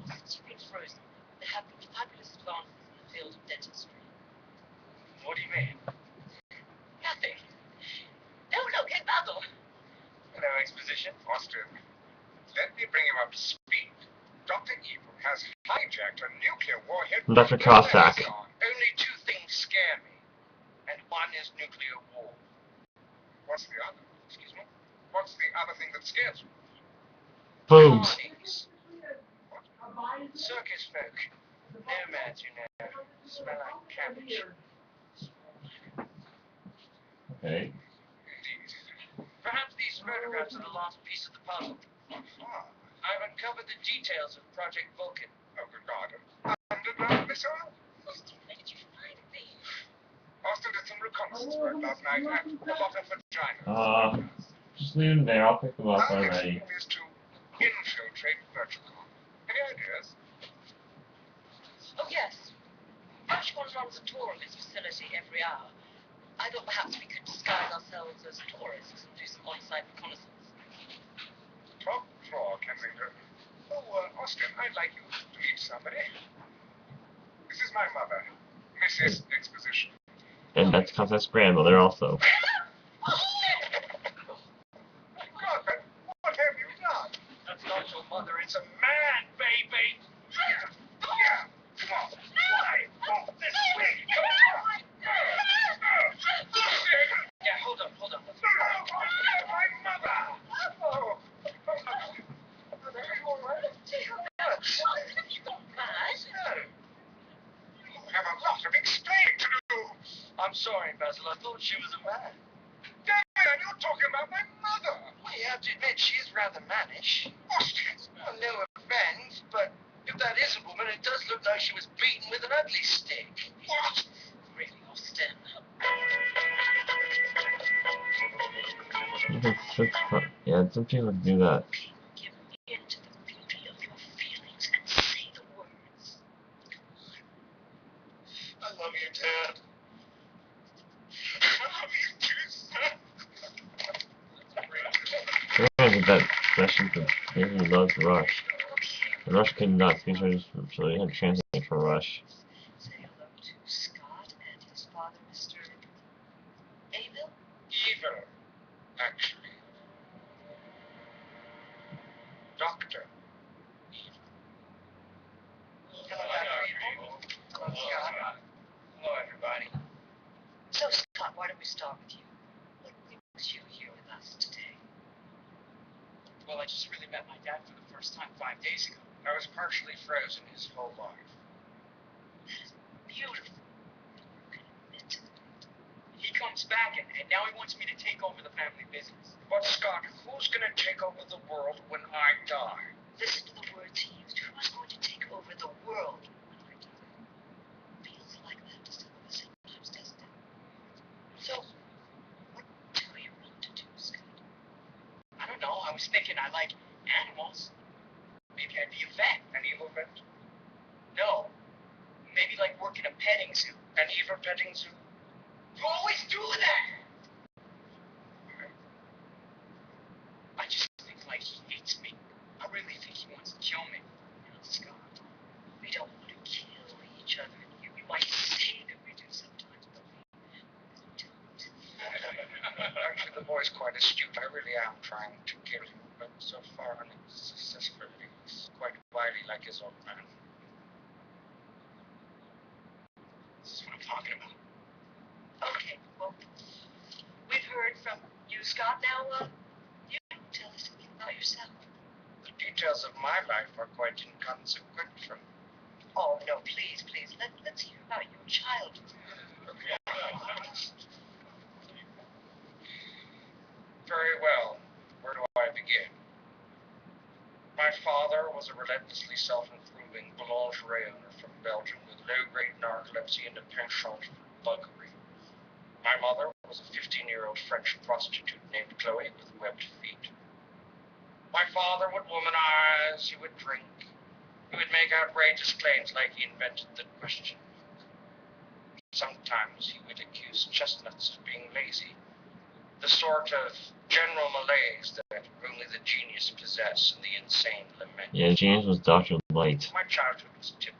Since you've been frozen, there have been fabulous advances in the field of dentistry. What do you mean? Nothing. No, get Basil.
Hello, Exposition. Austin. Let me bring you up to speed. Dr. Evil has hijacked a nuclear warhead.
Dr. Cossack.
Only two things scare me, and one is nuclear war.
What's the other? Excuse me? What's the other thing that scares you?
Boobs.
Carnies. Circus folk. Nomads, you know. Smell like cabbage.
Okay.
Indeed.
Perhaps these photographs are the last piece of the puzzle.
Ah.
I've uncovered the details of Project Vulcan.
Oh, good God. Underground missile?
Austin, where did you find these?
Austin did some reconnaissance work last night at a lot of vagina.
Just leave them there. I'll pick them up
Our
already.
next move is to infiltrate Virtual. Any ideas?
Oh, yes. Ashwan runs a tour of his facility every hour. I thought perhaps we could disguise ourselves as tourists and do some on-site reconnaissance.
Top floor, can we go? Oh, Austin, I'd like you to meet somebody. This is my mother, Mrs. Exposition.
And that's Constant Grandmother also.
God, what have you done?
That's not your mother, it's a man, baby!
Yeah, come on. Why? Oh, this way.
Yeah, hold on.
My mother! Oh, are you all right?
Austin, have you gone mad?
No. You have a lot of explaining to do.
I'm sorry, Basil, I thought she was a man.
Diane, you're talking about my mother.
Well, you have to admit, she is rather mannish.
Austin.
Well, no offense, but if that is a woman, it does look like she was beaten with an ugly stick.
What?
Really, Austin.
Yeah, some people do that.
Give in to the beauty of your feelings and say the words.
I love you, Dad. I love you too, son.
I think that question for maybe loves Rush. And Rush could not speak, so they had to translate for Rush.
Say hello to Scott and his father, Mr. Abel.
Evil, actually. Dr. Evil.
Hello, Scott. Hello, everybody.
So, Scott, why don't we start with you? What brings you here with us today?
Well, I just really met my dad for the first time 5 days ago. I was partially frozen his whole life.
That is beautiful. You can admit to that.
He comes back, and now he wants me to take over the family business. But, Scott, who's going to take over the world when I die?
Listen to the words he used. Who is going to take over the world when I die? Feels like that to some of us sometimes, doesn't it? So, what do you want to do, Scott?
I don't know. I was thinking I like animals. Maybe I'd be a vet.
An evil vet?
No. Maybe like work in a petting zoo.
An evil petting zoo?
You always do that! I just think like he hates me. I really think he wants to kill me.
Now, Scott, we don't want to kill each other. You might say that we do sometimes, but we don't.
Actually, the boy's quite astute. I really am trying to kill him, but so far unsuccessfully. He's quite wily like his old man.
This is what I'm talking about.
Okay, well, we've heard from you, Scott. Now, you tell us something about yourself.
The details of my life are quite inconsequential.
Oh, no, please, let's hear about your childhood.
Very well. Where do I begin? My father was a relentlessly self-improving boulangerie owner from Belgium with low-grade narcolepsy and a penchant for buggery. My mother was a 15-year-old French prostitute named Chloe with webbed feet. My father would womanize, he would drink, he would make outrageous claims like he invented the question. Sometimes he would accuse chestnuts of being lazy.
The sort of general malaise that only the genius possess and the insane lament.
Yeah, James was Dr. Light.
My childhood was typical.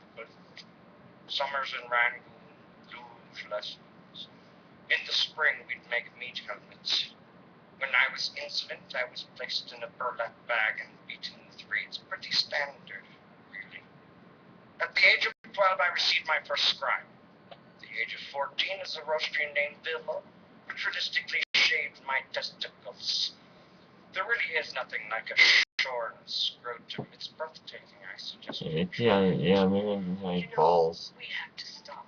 Summers in Rangoon, luge lessons. In the spring, we'd make meat helmets. When I was insolent, I was placed in a burlap bag and beaten in 3. It's pretty standard, really. At the age of 12, I received my first scribe. At the age of 14, as a Rostrian named Villa, ritualistically shaved my testicles. There really is nothing like a shorn scrotum. It's breathtaking, I suggest.
Yeah, maybe like balls.
We have to stop.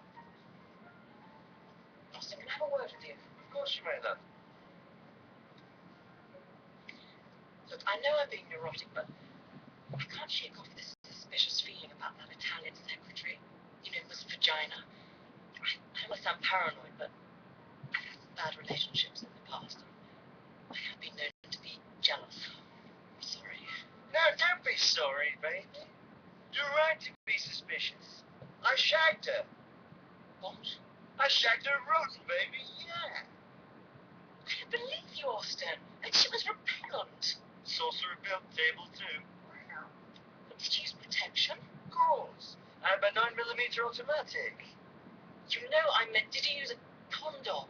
Austin, can I have a word with you?
Of course you may, love.
Look, I know I'm being neurotic, but I can't shake off this suspicious feeling about that Italian secretary. You know, with vagina. I must sound paranoid, but I've had some bad relationships in the past, and I have been known to be jealous. I'm sorry.
No, don't be sorry, baby. You're right to be suspicious. I shagged her.
What?
I shagged her rodent, baby, yeah.
I don't believe you, Austin. And she was repellent.
Saucer built table, too.
Did you use protection?
Of course. I have a 9mm automatic.
You know I meant, did you use a condom?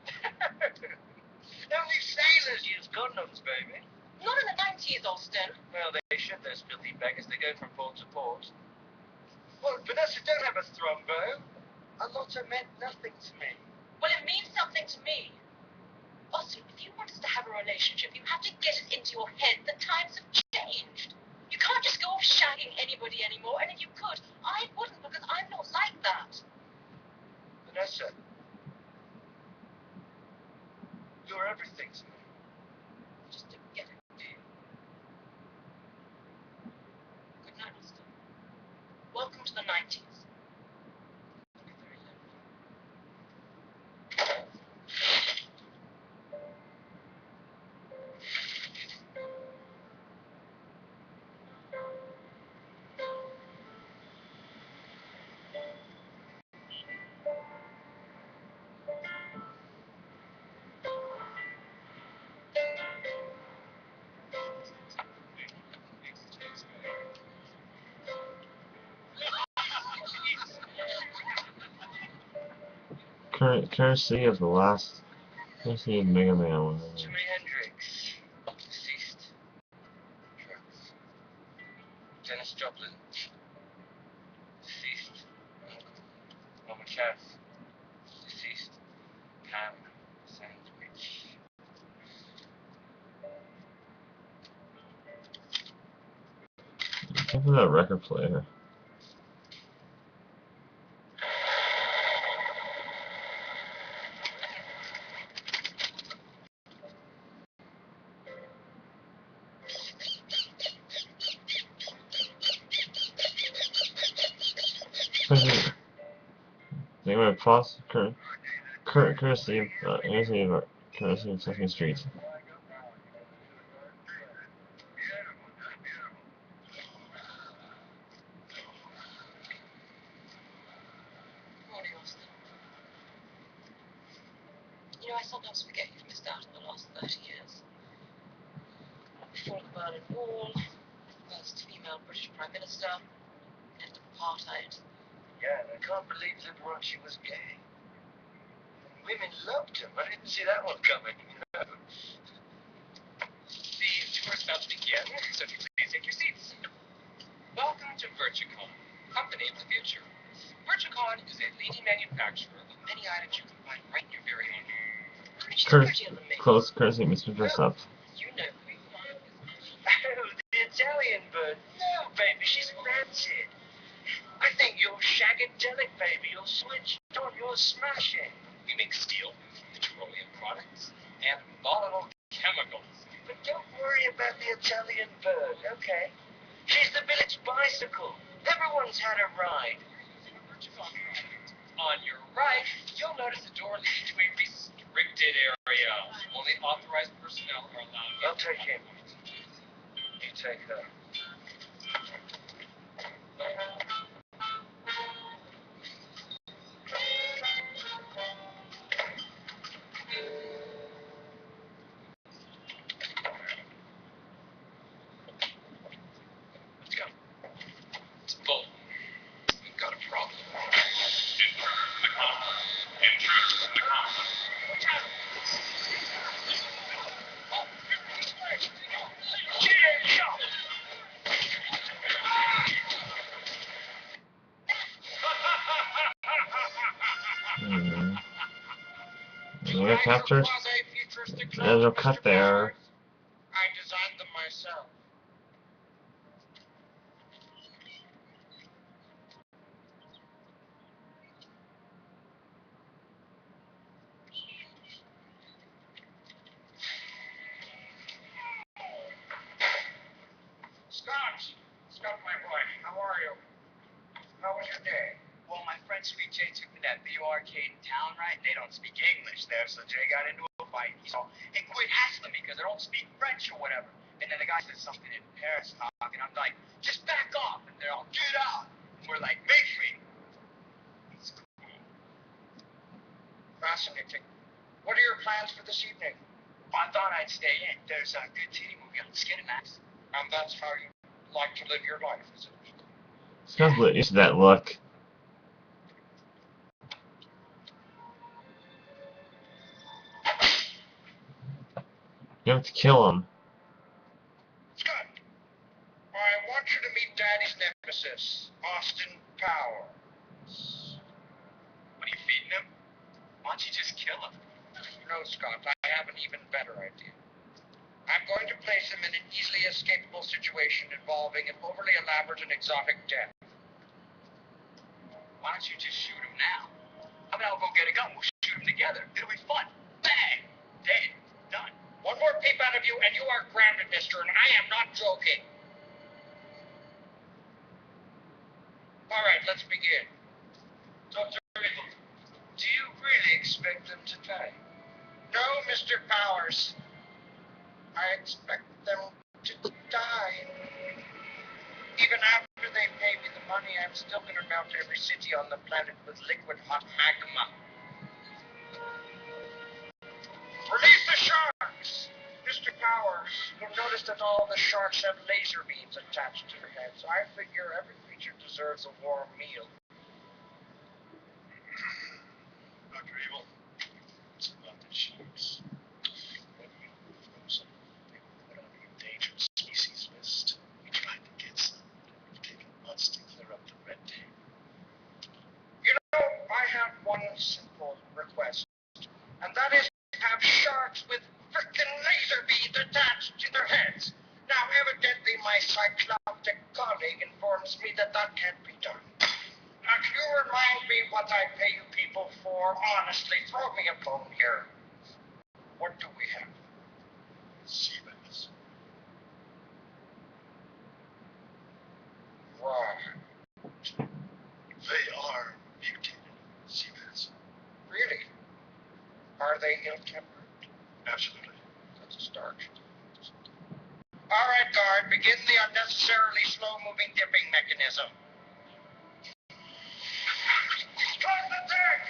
Only sailors use condoms, baby.
Not in the 90s, Austin.
Well, they should, those filthy beggars. They go from port to port. Well, Vanessa, don't have a thrombo. A lotta meant nothing to me.
Well, it means something to me. Austin, if you want us to have a relationship, you have to get it into your head that times have changed. You can't just go off shagging anybody anymore, and if you could, I wouldn't, because I'm not like that.
Vanessa, you're everything to me.
Just don't get it, do you? Good night, Austin. Welcome to the 90s. You'll be very lonely.
Courtesy of the last. Courtesy of Mega Man one.
Jimi Hendrix, deceased. Drugs. Dennis Joplin, deceased. Mama Cass, deceased. Ham sandwich.
Look at that record player. They were courtesy of Sesame Street.
Morning, Austin. You know, I sometimes forget you've missed out on the last 30 years. Before the Berlin Wall, first female British Prime Minister, end of apartheid.
Yeah, and I can't believe Liberace was gay. Women loved him. I didn't see that one coming.
The tour is about to begin, so if you please take your seats. Welcome to VirtuCon, company of the future. VirtuCon is a leading manufacturer of many items you can find right in your very own home.
She's prettier than me.
Close courtesy, Mr. Dress Up.
You know who you are.
Oh, the Italian bird. No, baby, she's rancid. I think you're shagadelic, baby. You're switched on. You're smashing.
We make steel, petroleum products, and volatile chemicals.
But don't worry about the Italian bird, okay? She's the village bicycle. Everyone's had a ride.
On your right, you'll notice a door leading to a restricted area. Only authorized personnel are allowed.
I'll take him. You take her.
captures. There's a cut there.
I designed them myself.
Scott, my boy, how are you? How was your day?
Well, my friend Sweet Jay took me to that video arcade in town, right? They don't speak English there, so Jay got into a fight. He's all, hey, quit hassling me because I don't speak French or whatever. And then the guy said something in Paris talk, and I'm like, just back off. And they're all, get out. And we're like, make me. It's cool.
Fascinating. What are your plans for this evening?
I thought I'd stay in. There's a good TV movie on Skinamax.
And that's how you like to live your life, is it?
Scott's used to that look. You have to kill him.
Scott, I want you to meet Daddy's nemesis, Austin Powers.
What are you feeding him? Why don't you just kill him?
No, Scott, I have an even better idea. I'm going to place him in an easily escapable situation involving an overly elaborate and exotic death.
Why don't you just shoot him now? I mean, I'll go get a gun. We'll shoot him together. It'll be fun. Bang! Dead. Done.
One more peep out of you, and you are grounded, mister, and I am not joking. All right, let's begin. Dr. Riddle, do you really expect them to die? No, Mr. Powers. I expect them to die. Even after they pay me the money, I'm still going to melt every city on the planet with liquid hot magma. Release the sharks! Mr. Powers, you'll notice that all the sharks have laser beams attached to their heads. I figure every creature deserves a warm meal.
Dr. Evil, it's about the sharks. Endangered species list. We tried to get some. We've taken months to clear up the red tape.
You know, I have one simple request, and that is to have sharks with frickin' laser beams attached to their heads. Now, evidently, my cycloptic colleague informs me that that can't be done. Now, can you remind me what I pay you people for? Honestly, throw me a bone here. What do we have?
Seabeds.
Right.
They are mutated seabeds.
Really? Are they ill-tempered?
Absolutely.
That's a start. All right, guard, begin the unnecessarily slow-moving dipping mechanism. Start the deck!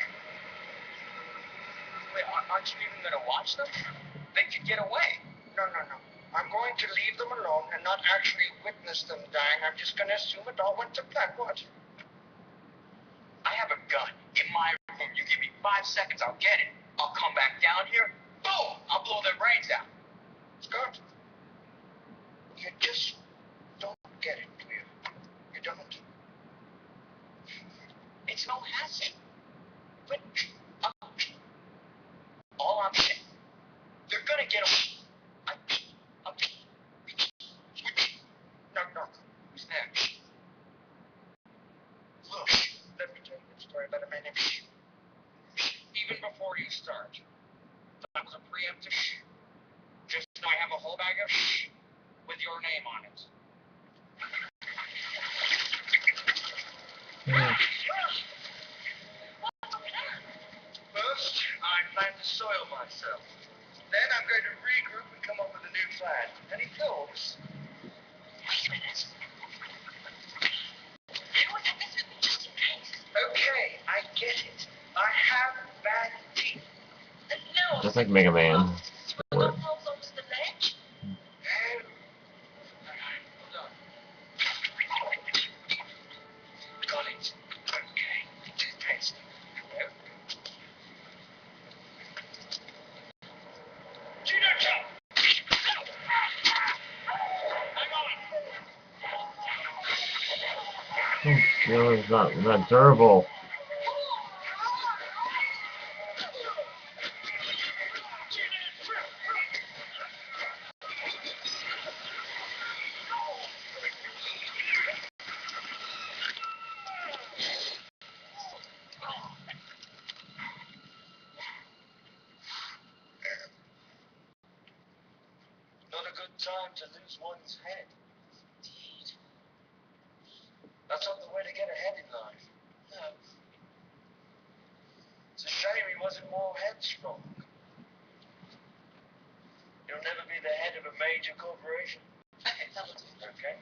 Wait, aren't you even going to watch them? They could get away.
No. I'm going to leave them alone and not actually witness them dying. I'm just going to assume it all went to plan. What?
I have a gun in my room. You give me 5 seconds, I'll get it. I'll come back down here. Boom! I'll blow their brains out.
Scott, you just don't get it, do you? You don't.
It's no hassle. But all I'm saying, they're gonna get away.
Knock.
Who's there?
Look, let me tell you the story about a man named Shh. Even before you start, that was a preemptive shh. Just know I have a whole bag of shh with your name on it. First, I plan to soil myself. Then I'm going to regroup and come up with a new plan. Any goals?
Wait a minute. I want to visit me just in case.
Okay, I get it. I have bad teeth.
No.
Just like Mega Man.
Throw the holes onto the ledge?
Hold on. Got it. Okay. Toothpaste.
Oh, it's not durable.
Not a good time to lose one's head.
Indeed.
That's not the way to get ahead in life.
No.
It's a shame he wasn't more headstrong. You'll never be the head of a major corporation.
Okay, that looks good.
Okay?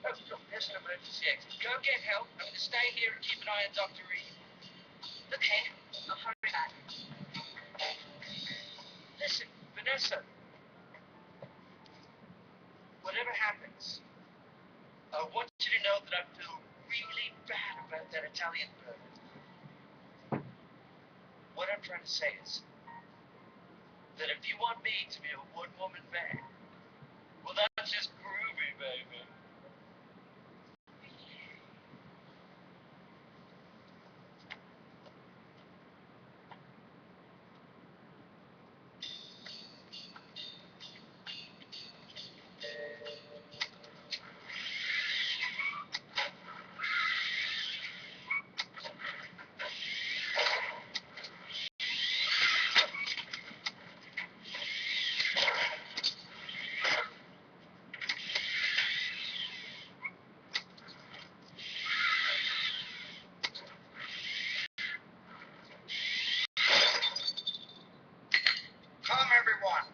Oh, look, there's an emergency exit.
Go get help. I'm gonna stay here and keep an eye on Dr. Reed.
Okay, I'll hurry back.
Listen, Vanessa. Whatever happens, I want you to know that I feel really bad about that Italian bird. What I'm trying to say is that if you want me to be a one-woman band, well, that's just groovy, baby.
Come, everyone.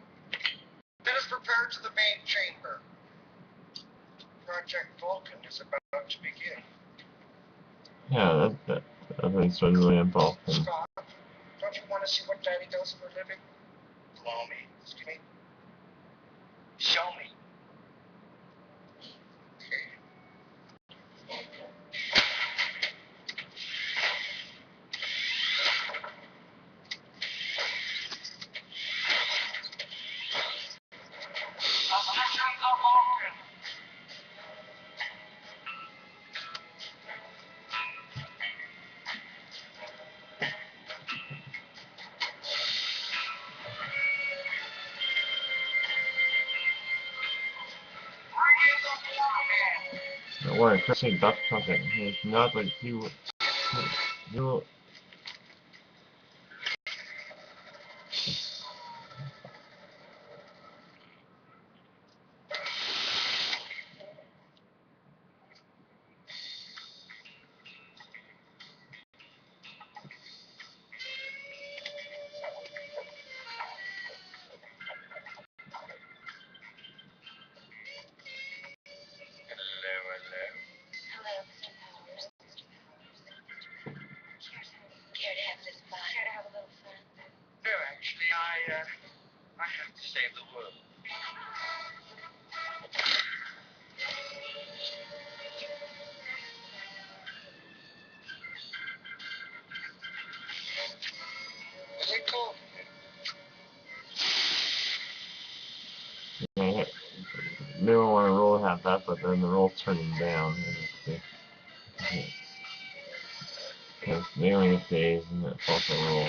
Let us prepare to the main chamber. Project Vulcan is about to begin.
Yeah, I think it's really involved.
Scott, don't you want to see what Daddy does for a living?
Blow me.
Excuse me?
Show me.
Don't worry, Christian Duck Puppet. He's not like you. You.
Hello, Mr. Powers. Care to have a little fun? Care to have a little fun?
No, actually, I have to save the world.
They told
Yeah, they don't want to roll have that, but then the roll's turning down. Because they only get days and it falls a roll.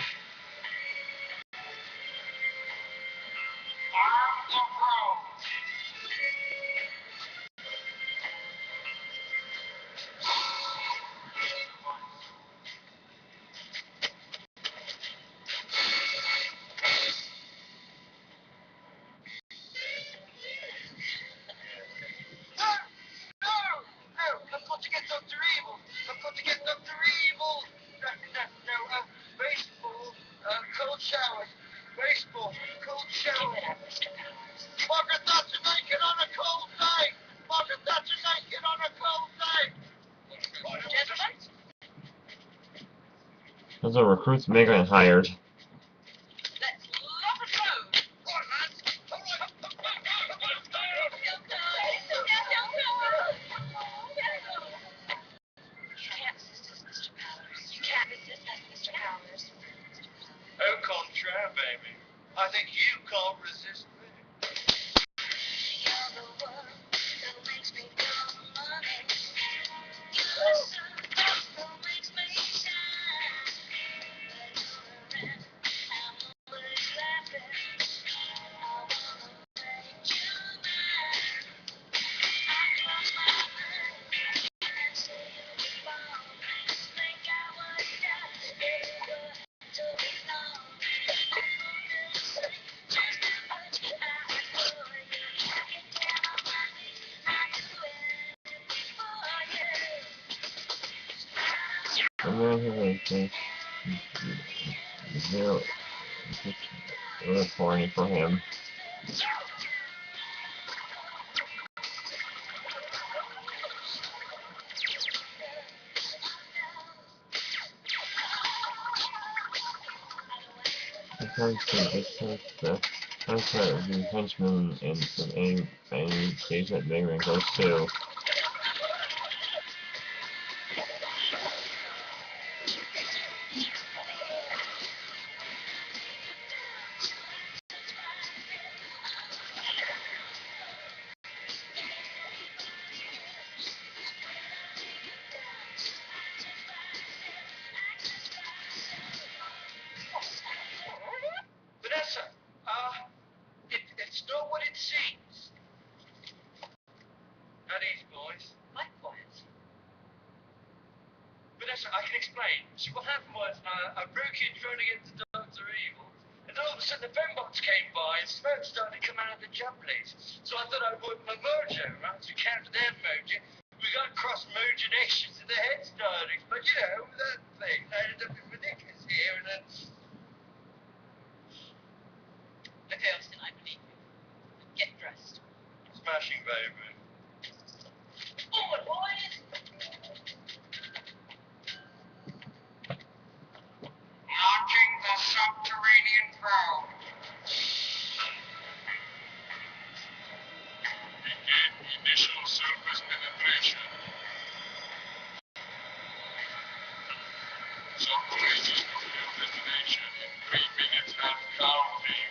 I've got to get Dr. Evil. I've got to get Dr. Evil. No, baseball, cold showers. Baseball, cold
Give
showers.
it up, Mr. Powers.
Margaret Thatcher naked on a cold day. Margaret Thatcher naked on a cold day.
Gentlemen?
Those are recruits Megan hired.
Let's lock and load.
Right, lads. All right.
You can't resist us, Mr. Powers. You can't resist us, Mr. Powers.
Au contraire, baby. I think you can't resist me.
You're the one that makes me come running. You're the sun that makes me shine. You're
A man who has been zero horny for him. The henchman and any stage that Bigman goes to.
Vanessa, it's not what it seems. At ease, boys.
Likewise.
Vanessa, I can explain. See, what happened was, I broke in trying to get to Dr. Evil, and all of a sudden the fembots came by and smoke started to come out of the jump leads. So I thought I'd work my mojo, right? So we counted their mojo. We got cross-mojonations and the head started, but you know, that thing, I ended up with ridiculous here and then...
Okay, Austin, I believe you. Get dressed.
Smashing, baby.
Forward, boys!
Launching the subterranean probe.
Begin initial surface penetration. Subterranean nuclear detonation in 3 minutes and counting.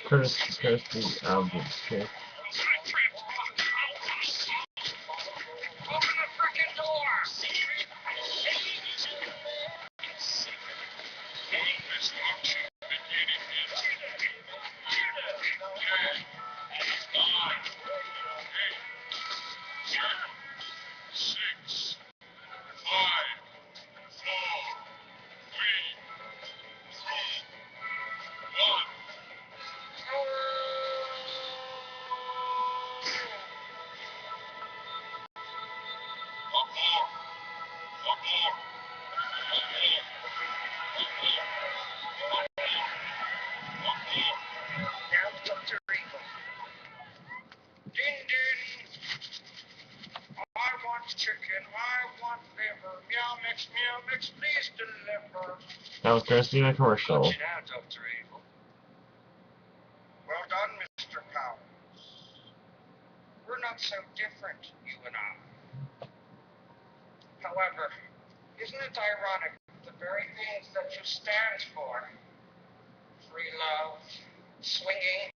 Courtesy of the kid.
Open the frickin' door!
Destruction beginning in 10, 9, 8, 7, 6, 5, 4, 3, 2, 1.
Now, Dr. Evil. Din din. I want chicken. I want liver. Meow mix, please deliver.
That was courtesy of a commercial.
Got you now, Dr. Evil. Well done, Mr. Powers. We're not so different, you and I. However, isn't it ironic the very things that you stand for, free love, swinging,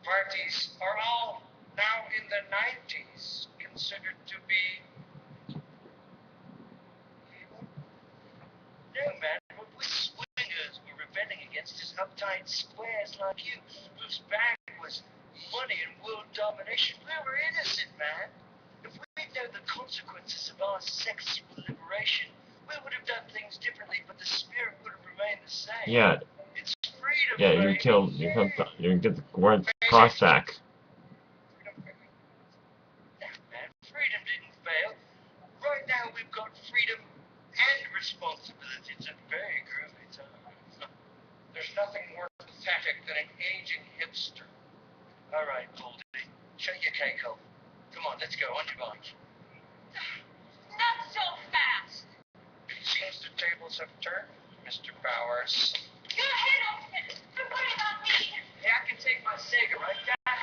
parties, are all now in the 90s considered to be evil?
No, man, what we swingers were rebelling against is uptight squares like you, whose bag was money and world domination. We were innocent, man. If we'd known the consequences of our sexual liberation, we would have done things differently, but the spirit would have remained the same.
Yeah.
It's freedom,
Yeah,
baby.
you get the word cross back.
Man, freedom didn't fail. Right now we've got freedom and responsibility. It's a very groovy time.
There's nothing more pathetic than an aging hipster.
All right, Baldy, shut your cake hole. Come on, let's go on your bike.
Not so fast!
It seems the tables have turned, Mr. Powers.
Go ahead, Austin. Don't worry about me.
Hey, I can take my cigarette, Dad.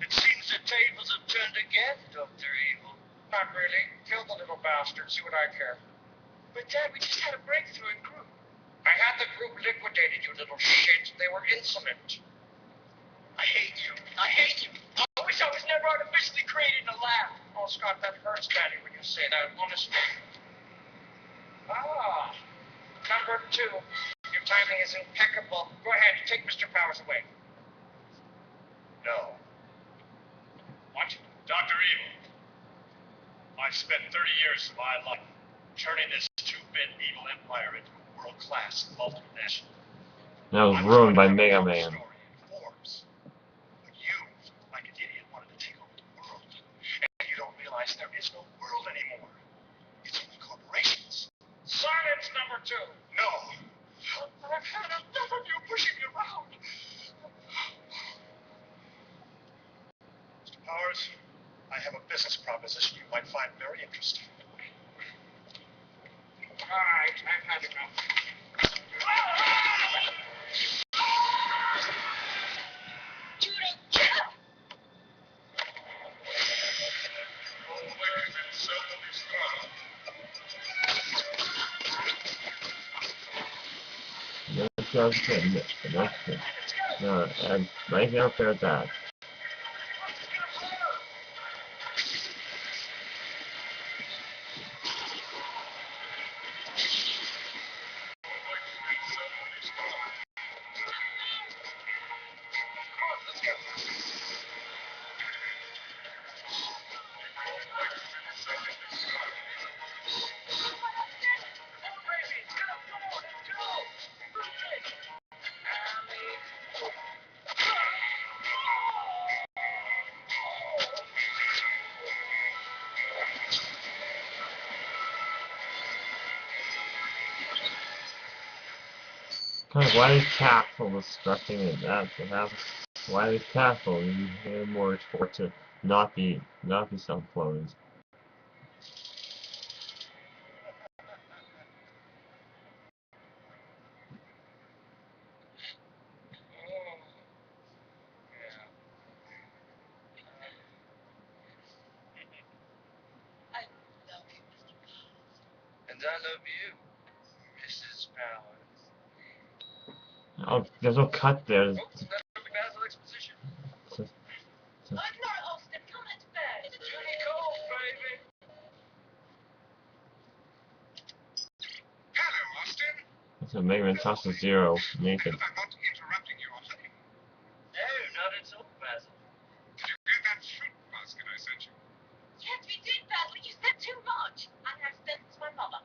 It seems the tables have turned again, Dr. Evil.
Not really. Kill the little bastard. See what I care.
But, Dad, we just had a breakthrough in group.
I had the group liquidated, you little shit. They were insolent.
I hate you. I hate you. I wish I was never artificially created in a lab.
Oh, Scott, that hurts, Daddy, when you say that, honestly. 2. Your timing is impeccable. Go ahead, take Mr. Powers away.
No.
What?
Dr. Evil. I've spent 30 years of my life turning this 2-bit evil empire into a world-class multinational.
That was ruined by Mega Man.
Forbes. But you, like an idiot, wanted to take over the world. And you don't realize there is no world anymore. It's only corporations.
Silence, number 2.
No. I've had enough of you pushing me around. Mr. Powers, I have a business proposition you might find very interesting.
All right, I've had enough.
Judy, get up!
That's good. That's good. No, and right here, up there at that. Kind of why is Castle destructing it? That's what happens. Why is Castle? You need more for it to not be self-floating.
I love you, Mr. Powers.
And I love you, Mrs. Powers.
Oh, there's no cut there.
Oh, that'll be Basil exposition.
Ignore it, Austin. Come let's bed.
It's Judy Cole, baby.
Hello, Austin.
So Mega Man talks to Zero naked.
I'm not interrupting you or something.
No, not at all, Basil.
Did you get that fruit basket I sent you?
Yes, we did, Basil. You said too much. I have sent it to my mother.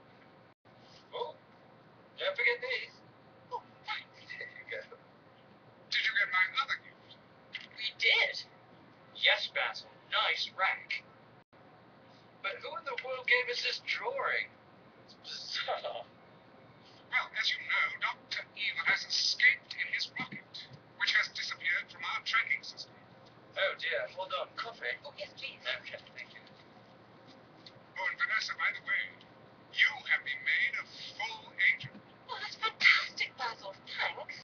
Oh, don't forget these.
Oh, thanks.
There you go.
Did you get my other gift?
We did.
Yes, Basil. Nice rack. But who in the world gave us this drawing? It's bizarre.
Well, as you know, Dr. Evil has escaped in his rocket, which has disappeared from our tracking system.
Oh dear, hold on. Coffee?
Oh, yes, please.
Okay, thank you.
Oh, and Vanessa, by the way, you have been made a full agent.
Oh, that's fantastic, Basil. Thanks.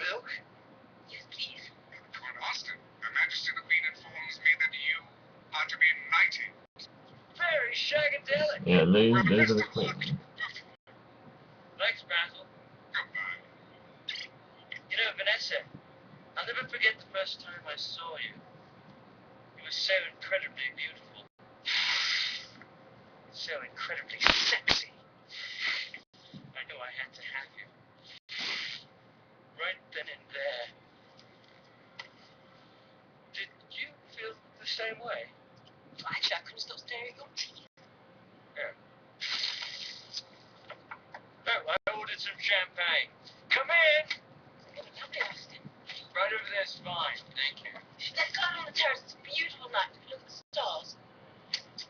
Milk?
Yes, please.
Lord Austin, Her Majesty the Queen informs me that you are to be knighted.
Very shagadelic.
Yeah, these
Well,
are
best
the
of luck.
queen.
Thanks, Basil.
Goodbye.
You know, Vanessa, I'll never forget the first time I saw you. You were so incredibly beautiful. So incredibly sexy. I knew I had to have you. Right then and there. Did you feel the same way?
Actually, I couldn't stop staring at your teeth.
Yeah. Oh, I ordered some champagne. Come in!
Lovely, Austin.
Right over there's fine, thank you.
Let's go out on the terrace. It's a beautiful night. Look at the stars.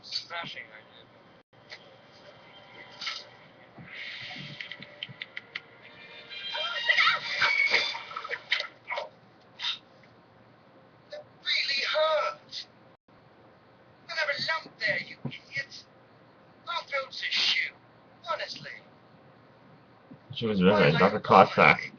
Smashing idea. That really hurt. I have a lump there, you idiot. Our throat's a shoe, honestly.
She was really Dr. Cossack.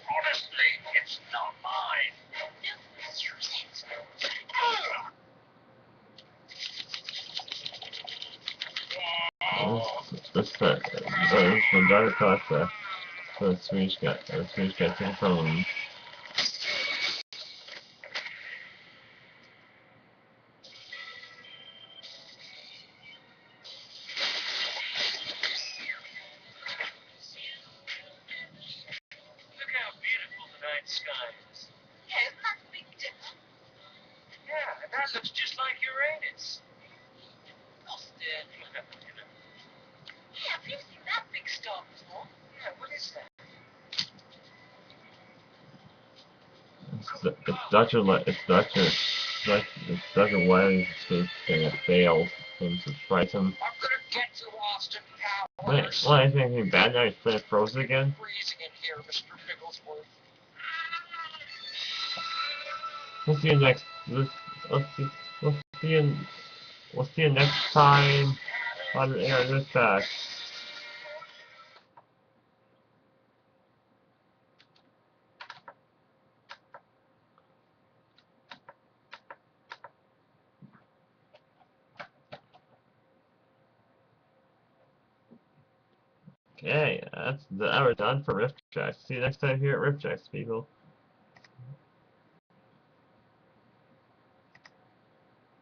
Honestly, it's not mine.
No, use it.
This the driver caught the Swedish guy took it from him.
Look how beautiful the night sky is.
Yeah, isn't that a big difference?
Yeah, and that looks just like Uranus.
Austin.
You know.
Yeah, I've never seen that big star before.
Yeah, what is that?
It's Dr. Wiley's escape thing that failed him to surprise him.
I'm gonna get to Austin
Wait,
Powers.
what, anything bad now? He's playing frozen again?
Freezing in here, Mr. Bigglesworth.
We'll see you next. We'll see you next time on the air this back. Okay, that's the hour done for Rifftrax. See you next time here at Rifftrax, people.